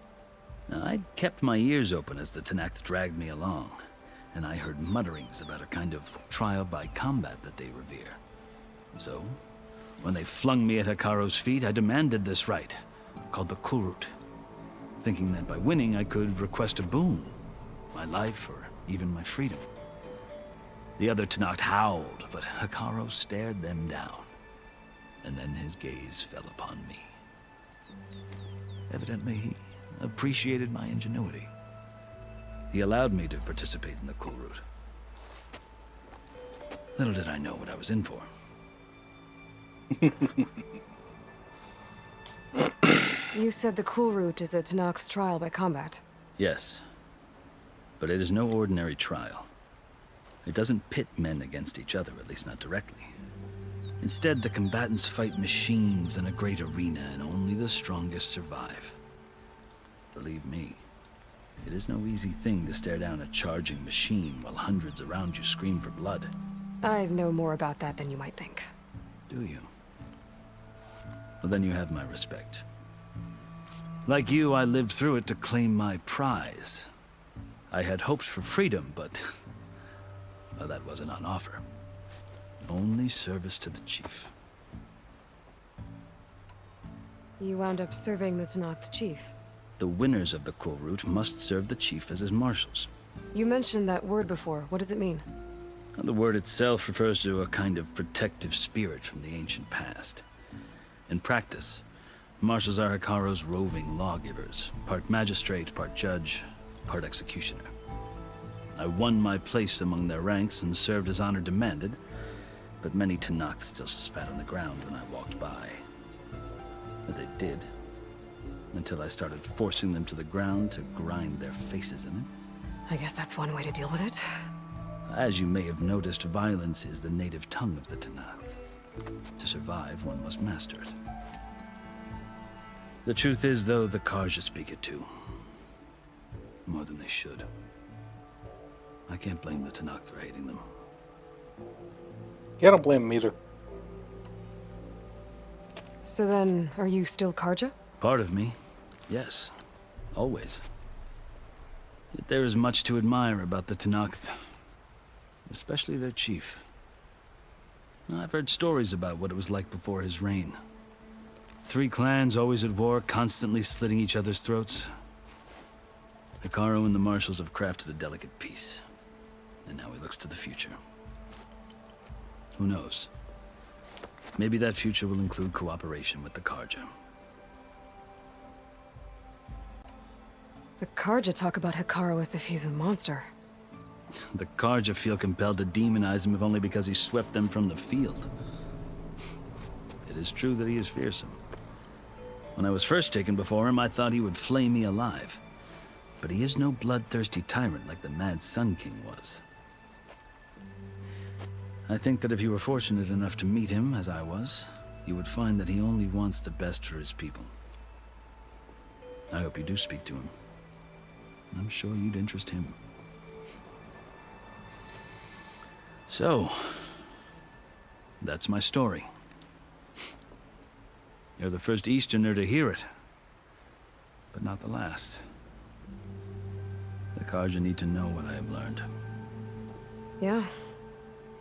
T: Now, I'd kept my ears open as the Tenakth dragged me along, and I heard mutterings about a kind of trial by combat that they revere. So, when they flung me at Hekaro's feet, I demanded this rite, called the Kurut, thinking that by winning I could request a boon, my life or even my freedom. The other Tenakth howled, but Hekaro stared them down, and then his gaze fell upon me. Evidently, he appreciated my ingenuity. He allowed me to participate in the cool route. Little did I know what I was in for.
B: You said the cool route is a Tenakth's trial by combat.
T: Yes. But it is no ordinary trial. It doesn't pit men against each other, at least not directly. Instead, the combatants fight machines in a great arena, and only the strongest survive. Believe me, it is no easy thing to stare down a charging machine while hundreds around you scream for blood.
B: I know more about that than you might think.
T: Do you? Well, then you have my respect. Like you, I lived through it to claim my prize. I had hopes for freedom, but well, that wasn't on offer. Only service to the chief.
B: You wound up serving the Tenakth chief.
T: The winners of the cool route must serve the chief as his marshals.
B: You mentioned that word before. What does it mean?
T: The word itself refers to a kind of protective spirit from the ancient past. In practice, marshals are Hekarro's roving lawgivers, part magistrate, part judge, part executioner. I won my place among their ranks and served as honor demanded, but many Tenakths still spat on the ground when I walked by. But they did, until I started forcing them to the ground to grind their faces in it.
B: I guess that's one way to deal with it.
T: As you may have noticed, violence is the native tongue of the Tenakth. To survive, one must master it. The truth is, though, the Karja speak it too. More than they should. I can't blame the Tenakth for hating them.
A: Yeah, I don't blame him either.
B: So then, are you still Karja?
T: Part of me, yes. Always. Yet there is much to admire about the Tenakth. Especially their chief. I've heard stories about what it was like before his reign. 3 clans always at war, constantly slitting each other's throats. Hekarro and the marshals have crafted a delicate peace. And now he looks to the future. Who knows? Maybe that future will include cooperation with the Karja.
B: The Karja talk about Hekarro as if he's a monster.
T: The Karja feel compelled to demonize him if only because he swept them from the field. It is true that he is fearsome. When I was first taken before him, I thought he would flay me alive. But he is no bloodthirsty tyrant like the Mad Sun King was. I think that if you were fortunate enough to meet him, as I was, you would find that he only wants the best for his people. I hope you do speak to him. I'm sure you'd interest him. So, that's my story. You're the first Easterner to hear it, but not the last. The Karja need to know what I have learned.
B: Yeah.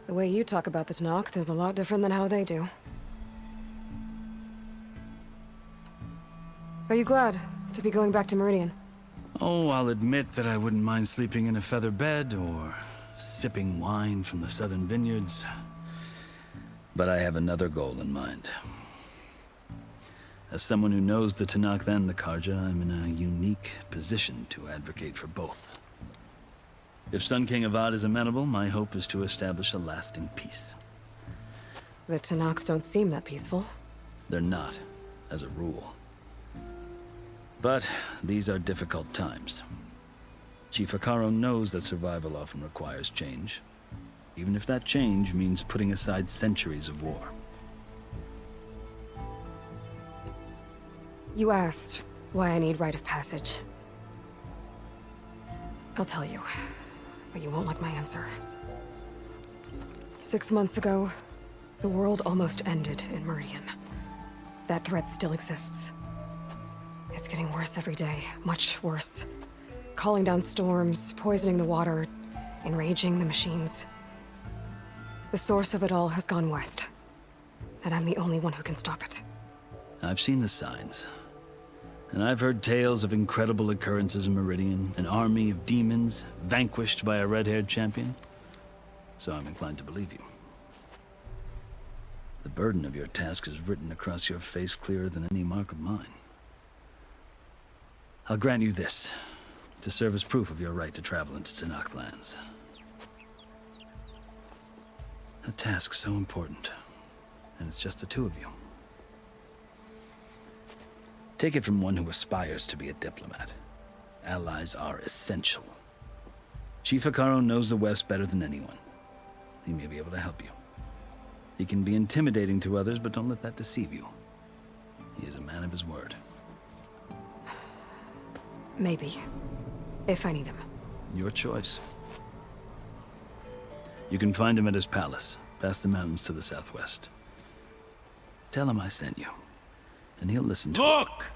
B: The way you talk about the Tenakth is a lot different than how they do. Are you glad to be going back to Meridian?
T: Oh, I'll admit that I wouldn't mind sleeping in a feather bed or sipping wine from the southern vineyards. But I have another goal in mind. As someone who knows the Tenakth and the Karja, I'm in a unique position to advocate for both. If Sun King Avad is amenable, my hope is to establish a lasting peace.
B: The Tenakth don't seem that peaceful.
T: They're not, as a rule. But these are difficult times. Chief Hekarro knows that survival often requires change, even if that change means putting aside centuries of war.
B: You asked why I need rite of passage. I'll tell you, but you won't like my answer. 6 months ago, the world almost ended in Meridian. That threat still exists. It's getting worse every day, much worse. Calling down storms, poisoning the water, enraging the machines. The source of it all has gone west, and I'm the only one who can stop it.
T: I've seen the signs. And I've heard tales of incredible occurrences in Meridian, an army of demons vanquished by a red-haired champion. So I'm inclined to believe you. The burden of your task is written across your face clearer than any mark of mine. I'll grant you this. to serve as proof of your right to travel into Tenakth lands. A task so important, and it's just the two of you. Take it from one who aspires to be a diplomat. Allies are essential. Chief Hekarro knows the West better than anyone. He may be able to help you. He can be intimidating to others, but don't let that deceive you. He is a man of his word.
B: Maybe. If I need him.
T: Your choice. You can find him at his palace, past the mountains to the southwest. Tell him I sent you, and he'll listen to
Q: Look!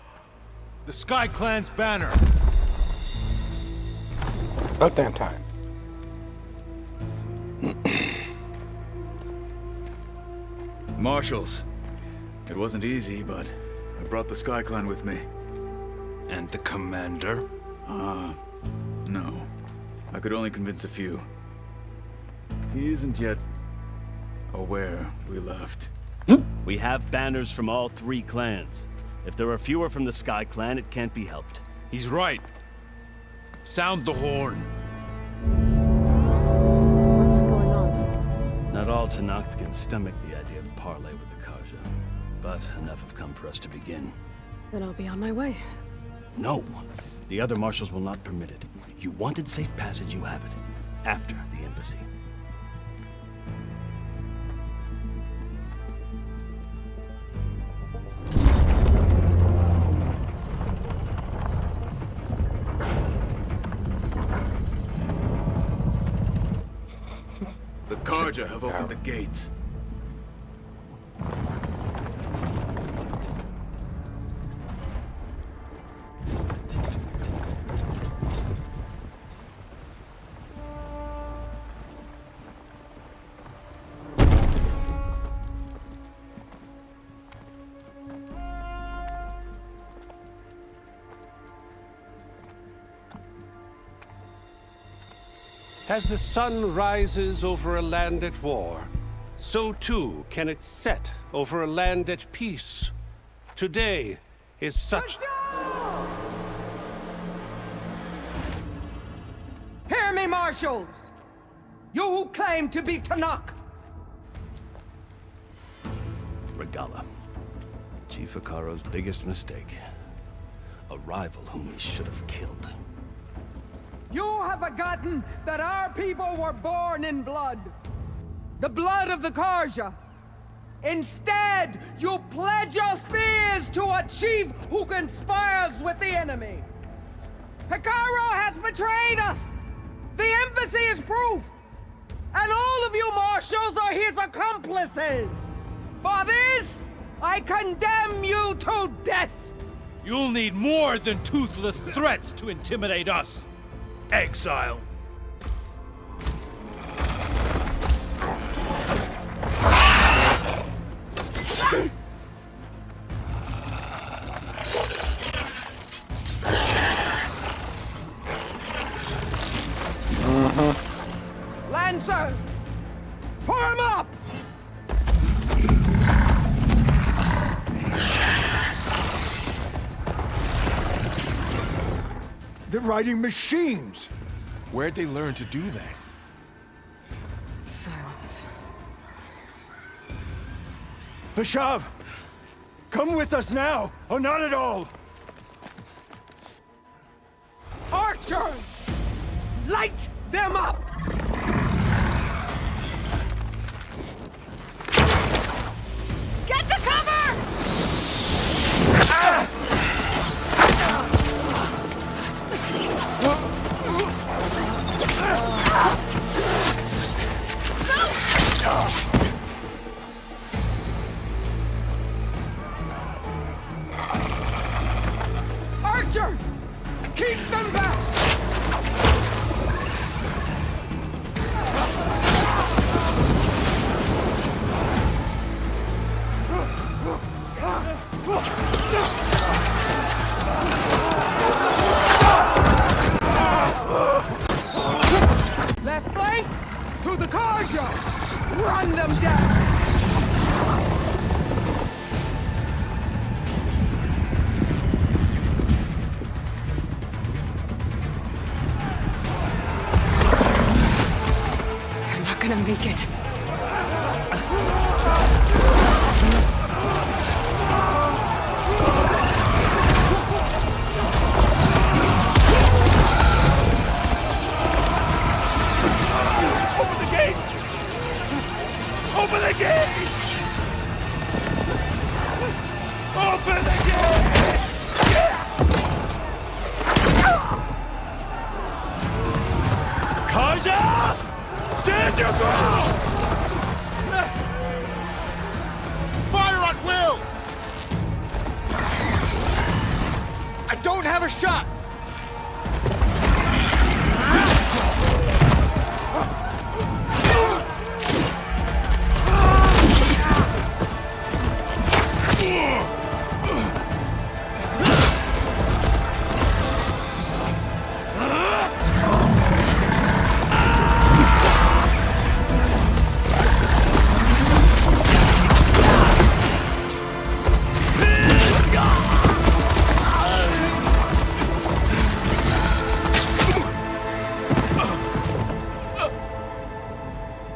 Q: The Sky Clan's banner!
A: About damn time.
U: Marshals. It wasn't easy, but I brought the Sky Clan with me.
Q: And the commander?
U: No. I could only convince a few. He isn't yet aware we left.
V: We have banners from all 3 clans. If there are fewer from the Sky Clan, it can't be helped.
Q: He's right. Sound the horn.
B: What's going on?
V: Not all Tenakth can stomach the idea of parley with the Karja, but enough have come for us to begin.
B: Then I'll be on my way.
V: No! The other marshals will not permit it. You wanted safe passage, you have it. After the embassy.
U: The Karja have opened the gates.
N: As the sun rises over a land at war, so too can it set over a land at peace. Today is such...
W: Hear me, marshals! You who claim to be Tenakth!
V: Regala. Chief Hekarro's biggest mistake. A rival whom he should have killed.
W: You have forgotten that our people were born in blood. The blood of the Karja. Instead, you pledge your spears to a chief who conspires with the enemy. Hekarro has betrayed us! The embassy is proof! And all of you marshals are his accomplices! For this, I condemn you to death!
Q: You'll need more than toothless threats to intimidate us. Exile.
W: Lancers! Form up!
K: They're riding machines!
O: Where'd they learn to do that?
B: Silence.
K: Vashav! Come with us now, or not at all!
W: Archers! Light them up!
P: Get to cover!
W: Archers! Keep them back! Left flank to the Karja! Run them down!
B: gonna make it.
N: Open the gates! Open the gates! Open the gates!
Q: Kaja! Stand your ground!
S: Fire at will!
W: I don't have a shot!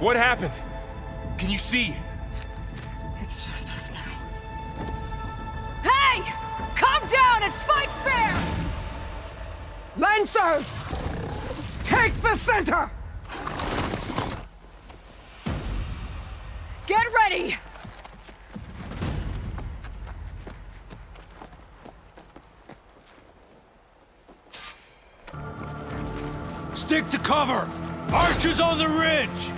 O: What happened? Can you see?
B: It's just us now.
W: Hey! Calm down and fight fair! Lancers! Take the center!
P: Get ready!
Q: Stick to cover! Archers on the ridge!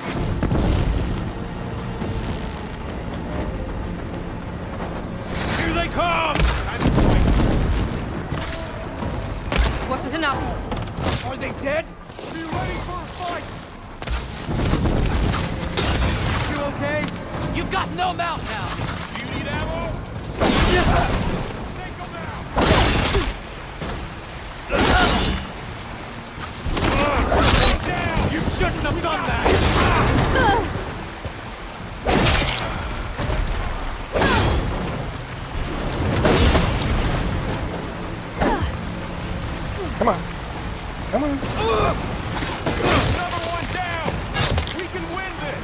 Q: Here they come!
P: Wasn't enough.
W: Are they dead? Be ready for a fight! You okay?
L: You've got no mount now!
N: Do you need ammo? Take them out! Down!
L: You shouldn't have done that!
A: Come on. Come on.
N: Number one down! We can win this!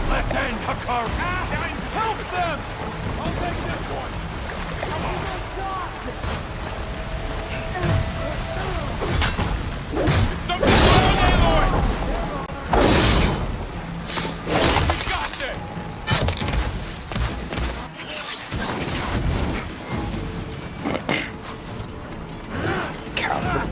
Q: Let's end Hakar!
N: Help them! I'll take this one! Come on! Something wrong, Aloy! We got this!
A: Coward.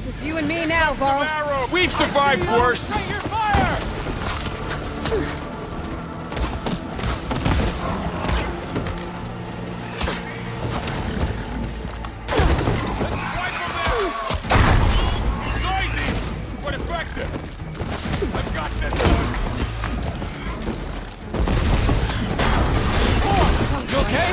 P: Just you and me now, Varl.
O: We've survived worse!
N: Your fire! Noisy, but effective. I've got this one.
L: You okay?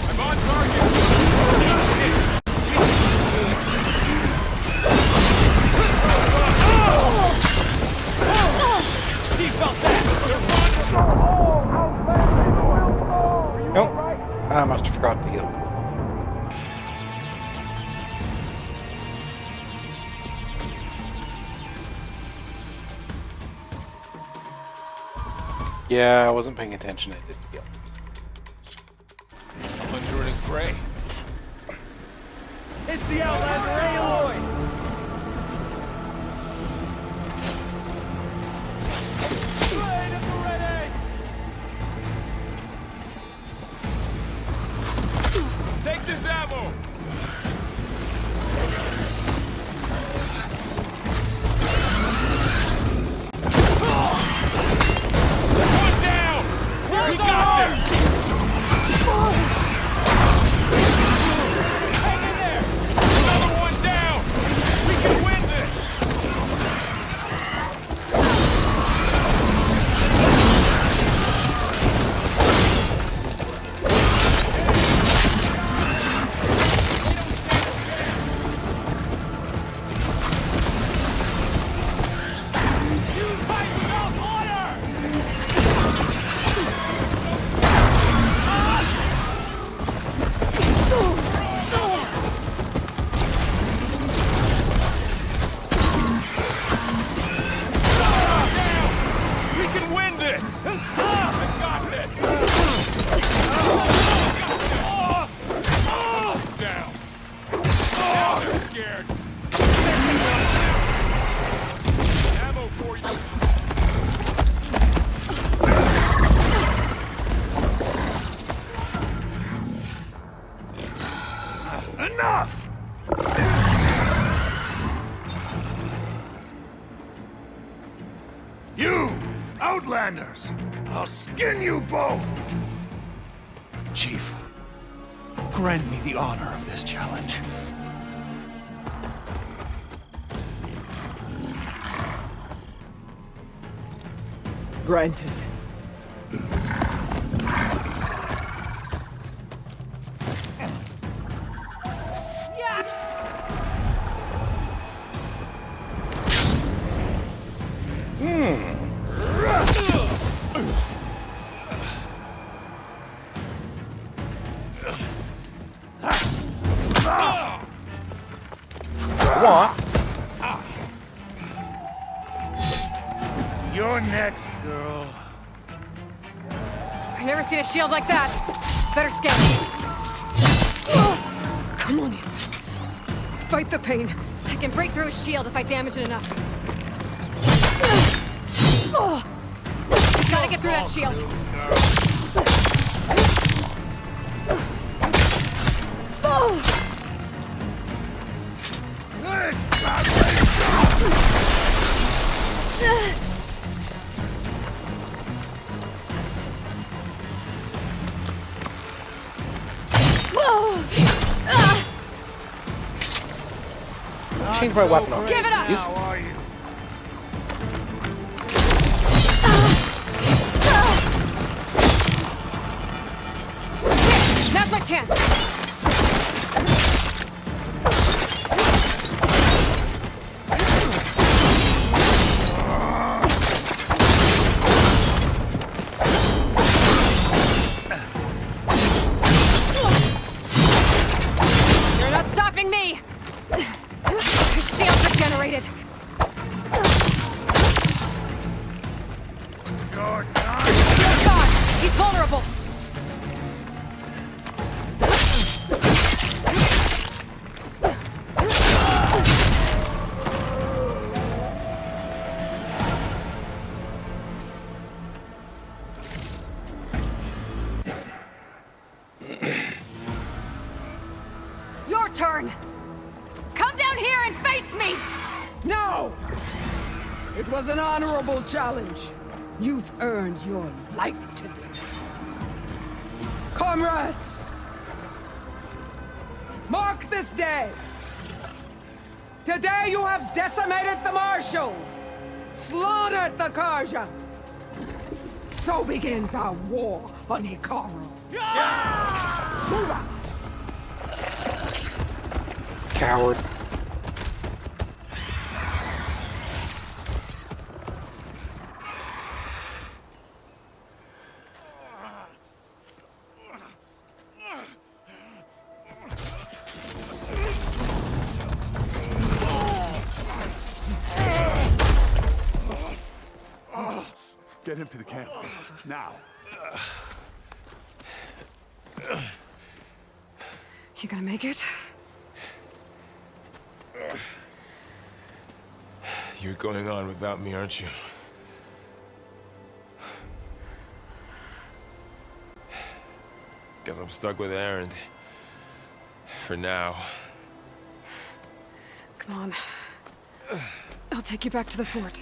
N: I'm on target.
L: She felt that!
A: Nope. I must have forgot to heal. Yeah, I wasn't paying attention. I didn't heal.
N: Hunter in his gray.
W: It's the Outlander Aloy!
O: ammo! One down! We got this! Hang in there! Another one down! We can win this!
D: Enough! You, Outlanders! I'll skin you both!
Q: Chief, grant me the honor of this challenge.
W: Granted.
I: What?
D: You're next, girl.
P: I've never seen a shield like that. Better scan.
B: Come on, you. Fight the pain.
P: I can break through his shield if I damage it enough. Gotta get through that shield.
A: Change my weapon up.
P: Give it up!
A: Yes.
D: How are you?
P: Now's my chance! You're not stopping me! His shield's regenerated!
D: Good
P: Shield's gone! He's vulnerable! Your turn! Come down here and face me!
W: No! It was an honorable challenge. You've earned your life today. Comrades! Mark this day! Today you have decimated the Marshals! Slaughtered the Karja! So begins our war on Hikaru. Move out!
A: Coward.
K: Get him to the camp. Now.
B: You gonna make it?
O: You're going on without me, aren't you? Guess I'm stuck with Erend. for now.
B: Come on. I'll take you back to the fort.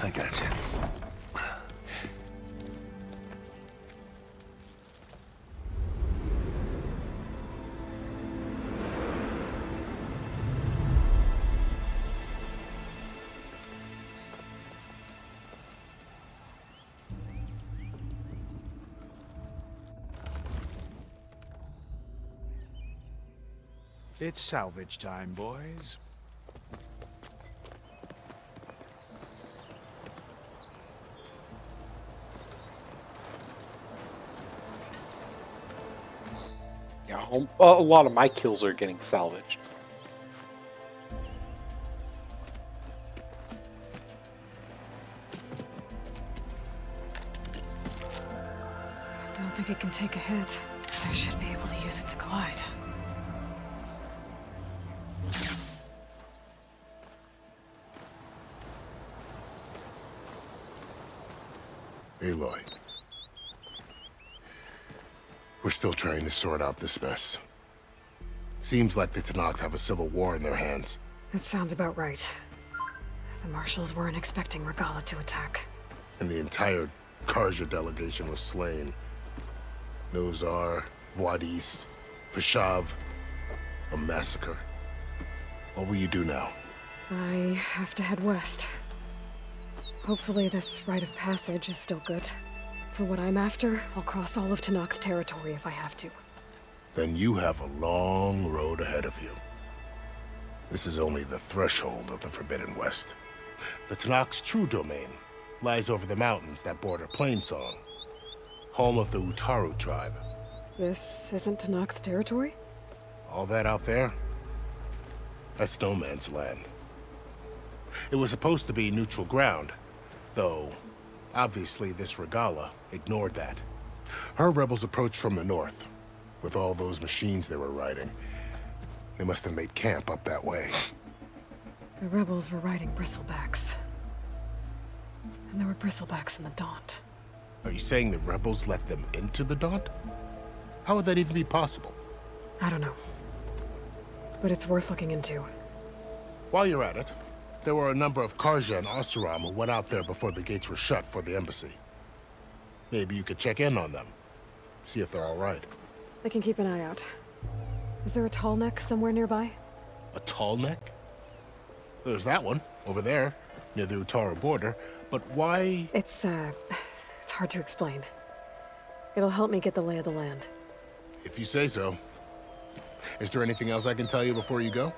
V: I got you.
D: It's salvage time, boys.
A: Yeah, a lot of my kills are getting salvaged.
B: I don't think it can take a hit. I should be able to use it to glide.
G: Aloy. We're still trying to sort out this mess. Seems like the Tenakth have a civil war in their hands.
B: That sounds about right. The marshals weren't expecting Regalla to attack.
G: And the entire Karja delegation was slain. Nozar, Voidis, Vashav. A massacre. What will you do now?
B: I have to head west. Hopefully this rite of passage is still good. For what I'm after, I'll cross all of Tenakth territory if I have to.
G: Then you have a long road ahead of you. This is only the threshold of the Forbidden West. The Tenakth's true domain lies over the mountains that border Plainsong, home of the Utaru tribe.
B: This isn't Tenakth territory?
G: All that out there? That's no man's land. It was supposed to be neutral ground, though obviously this Regalla ignored that. Her rebels approached from the north. With all those machines they were riding, they must have made camp up that way.
B: The rebels were riding bristlebacks. And there were bristlebacks in the Daunt.
G: Are you saying the rebels let them into the Daunt? How would that even be possible?
B: I don't know. But it's worth looking into.
G: While you're at it, there were a number of Karja and Oseram who went out there before the gates were shut for the embassy. Maybe you could check in on them. See if they're all right.
B: I can keep an eye out. Is there a tall neck somewhere nearby?
G: A tall neck? There's that one, over there, near the Utaru border. But why?
B: It's hard to explain. It'll help me get the lay of the land.
G: If you say so. Is there anything else I can tell you before you go?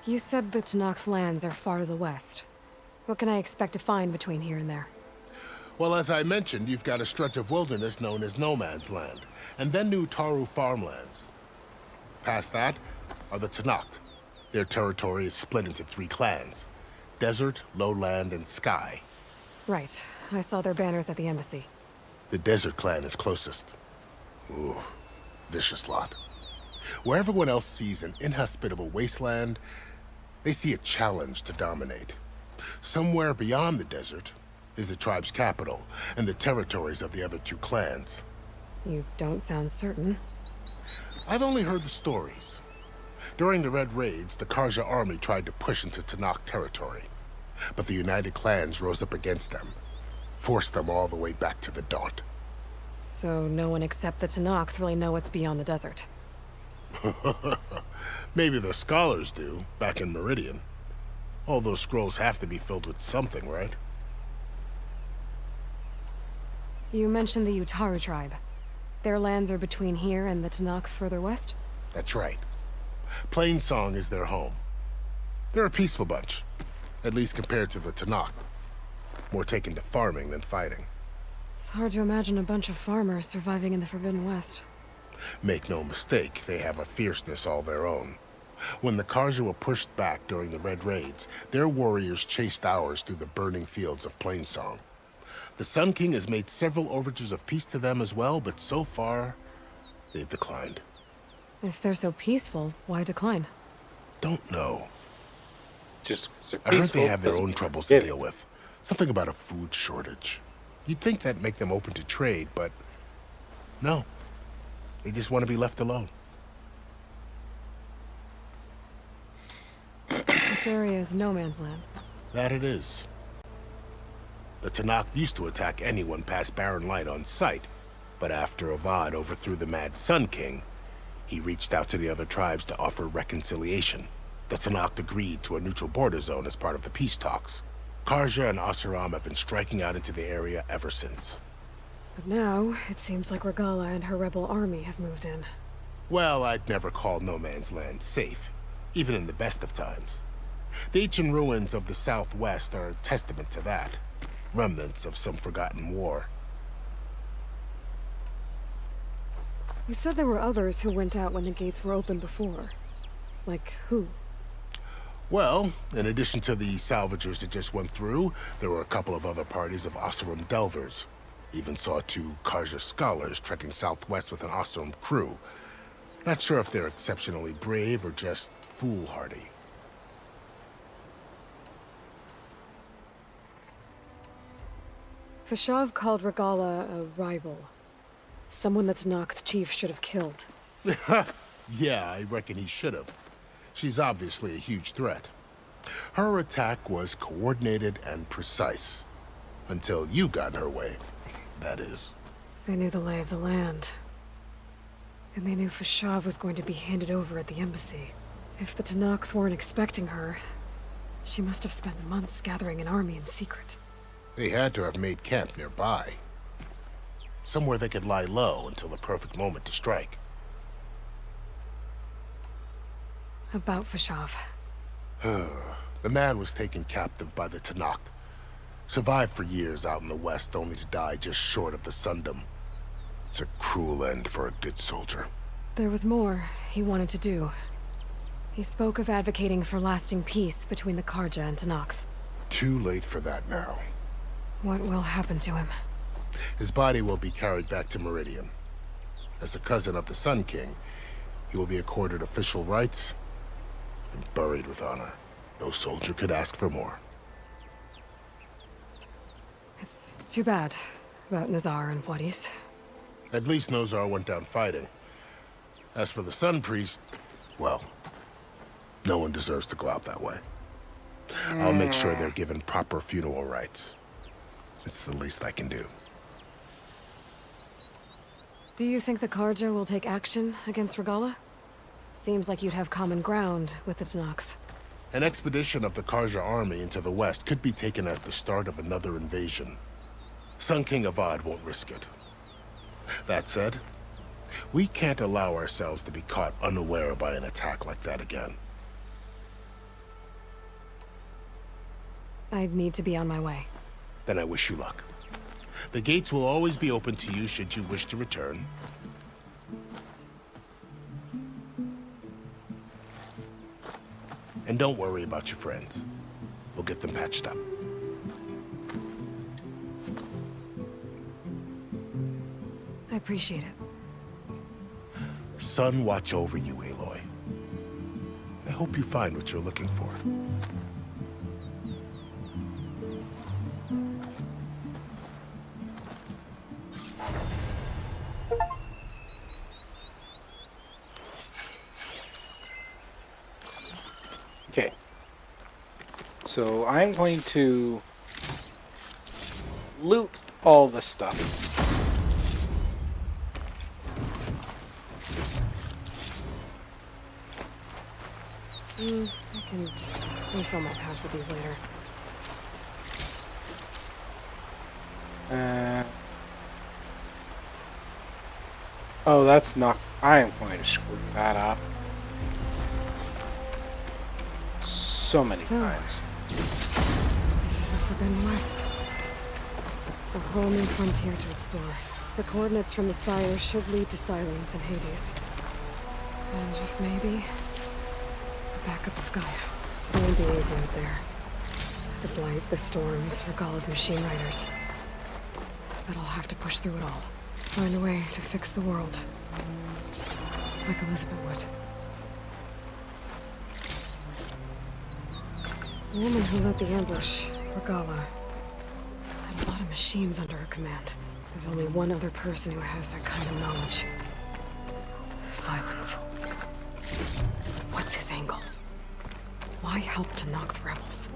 B: You said the Tenakth lands are far to the west. What can I expect to find between here and there?
G: Well, as I mentioned, you've got a stretch of wilderness known as No Man's Land, and then the Utaru farmlands. Past that are the Tenakth. Their territory is split into 3 clans: Desert, Lowland, and Sky.
B: Right. I saw their banners at the embassy.
G: The Desert clan is closest. Ooh, vicious lot. Where everyone else sees an inhospitable wasteland, they see a challenge to dominate. Somewhere beyond the desert is the tribe's capital and the territories of the other 2 clans.
B: You don't sound certain.
G: I've only heard the stories. During the Red Raids, the Karja army tried to push into Tenakth territory, but the United Clans rose up against them, forced them all the way back to the Daunt.
B: So no one except the Tenakth really know what's beyond the desert.
G: Maybe the scholars do, back in Meridian. All those scrolls have to be filled with something, right?
B: You mentioned the Utaru tribe. Their lands are between here and the Tenakth further west?
G: That's right. Plainsong is their home. They're a peaceful bunch, at least compared to the Tenakth. More taken to farming than fighting.
B: It's hard to imagine a bunch of farmers surviving in the Forbidden West.
G: Make no mistake, they have a fierceness all their own. When the Karja were pushed back during the Red Raids, their warriors chased ours through the burning fields of Plainsong. The Sun King has made several overtures of peace to them as well, but so far, they've declined.
B: If they're so peaceful, why decline?
G: Don't know.
A: Just
G: I heard they have their own troubles to deal with. Something about a food shortage. You'd think that'd make them open to trade, but no. They just want to be left alone.
B: This area is no man's land.
G: That it is. The Tanakh used to attack anyone past Barren Light on sight, but after Avad overthrew the Mad Sun King, he reached out to the other tribes to offer reconciliation. The Tanakh agreed to a neutral border zone as part of the peace talks. Karja and Oseram have been striking out into the area ever since.
B: But now, it seems like Regala and her rebel army have moved in.
G: Well, I'd never call no man's land safe, even in the best of times. The ancient ruins of the southwest are a testament to that. Remnants of some forgotten war.
B: You said there were others who went out when the gates were open before. Like who?
G: Well, in addition to the salvagers that just went through, there were a couple of other parties of Oseram delvers. Even saw 2 Karja scholars trekking southwest with an Oseram crew. Not sure if they're exceptionally brave or just foolhardy.
B: Fashav called Regala a rival. Someone that Tanakh chief should have killed.
G: Yeah, I reckon he should have. She's obviously a huge threat. Her attack was coordinated and precise. Until you got in her way, that is.
B: They knew the lay of the land. And they knew Fashav was going to be handed over at the embassy. If the Tanakh weren't expecting her, she must have spent months gathering an army in secret.
G: They had to have made camp nearby. Somewhere they could lie low until the perfect moment to strike.
B: About Fashav.
G: The man was taken captive by the Tanakh. Survived for years out in the west, only to die just short of the Sundom. It's a cruel end for a good soldier.
B: There was more he wanted to do. He spoke of advocating for lasting peace between the Karja and Tanakh.
G: Too late for that now.
B: What will happen to him?
G: His body will be carried back to Meridian. As a cousin of the Sun King, he will be accorded official rights and buried with honor. No soldier could ask for more.
B: It's too bad about Nazar and Wadis.
G: At least Nozar went down fighting. As for the Sun Priest, well, no one deserves to go out that way. I'll make sure they're given proper funeral rites. It's the least I can do.
B: Do you think the Karja will take action against Regala? Seems like you'd have common ground with the Tanakh.
G: An expedition of the Karja army into the west could be taken as the start of another invasion. Sun King Avad won't risk it. That said, we can't allow ourselves to be caught unaware by an attack like that again.
B: I'd need to be on my way.
G: Then I wish you luck. The gates will always be open to you should you wish to return. And don't worry about your friends. We'll get them patched up.
B: I appreciate it.
G: Sun watch over you, Aloy. I hope you find what you're looking for.
A: Okay. So I'm going to loot all the stuff.
B: I can refill my pouch with these later.
A: Oh, that's not... I am going to screw that up. So many times.
B: This is the Forbidden West. A whole new frontier to explore. The coordinates from the spire should lead to Silence and Hades. And just maybe, Backup of Gaia. It won't be easy out there. The blight, the storms, Regala's machine riders. But I'll have to push through it all. Find a way to fix the world. Like Elizabeth would. The woman who led the ambush, Regala, had a lot of machines under her command. There's only one other person who has that kind of knowledge. Silence. What's his angle? Why help to knock the rebels?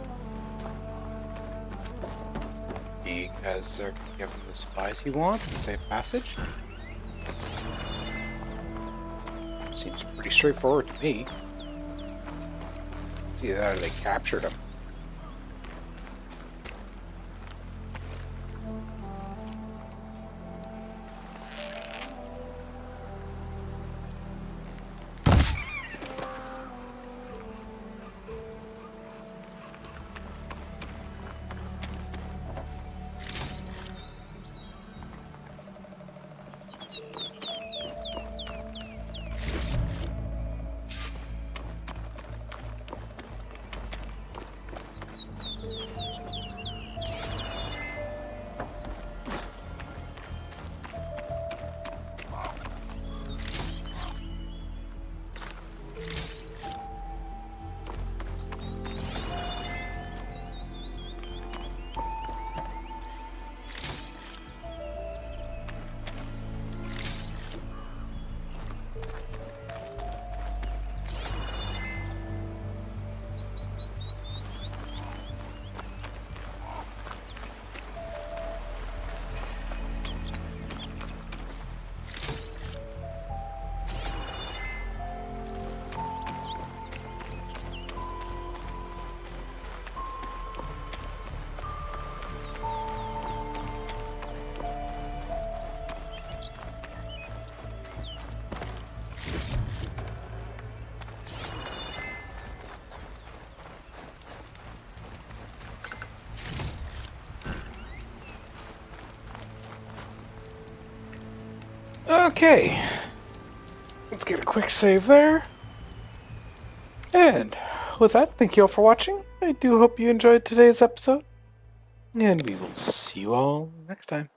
A: Because they're gonna give him the supplies he wants and safe passage? Seems pretty straightforward to me. It's either that or they captured him. Okay, let's get a quick save there. And with that, thank you all for watching. I do hope you enjoyed today's episode. And we will see you all next time.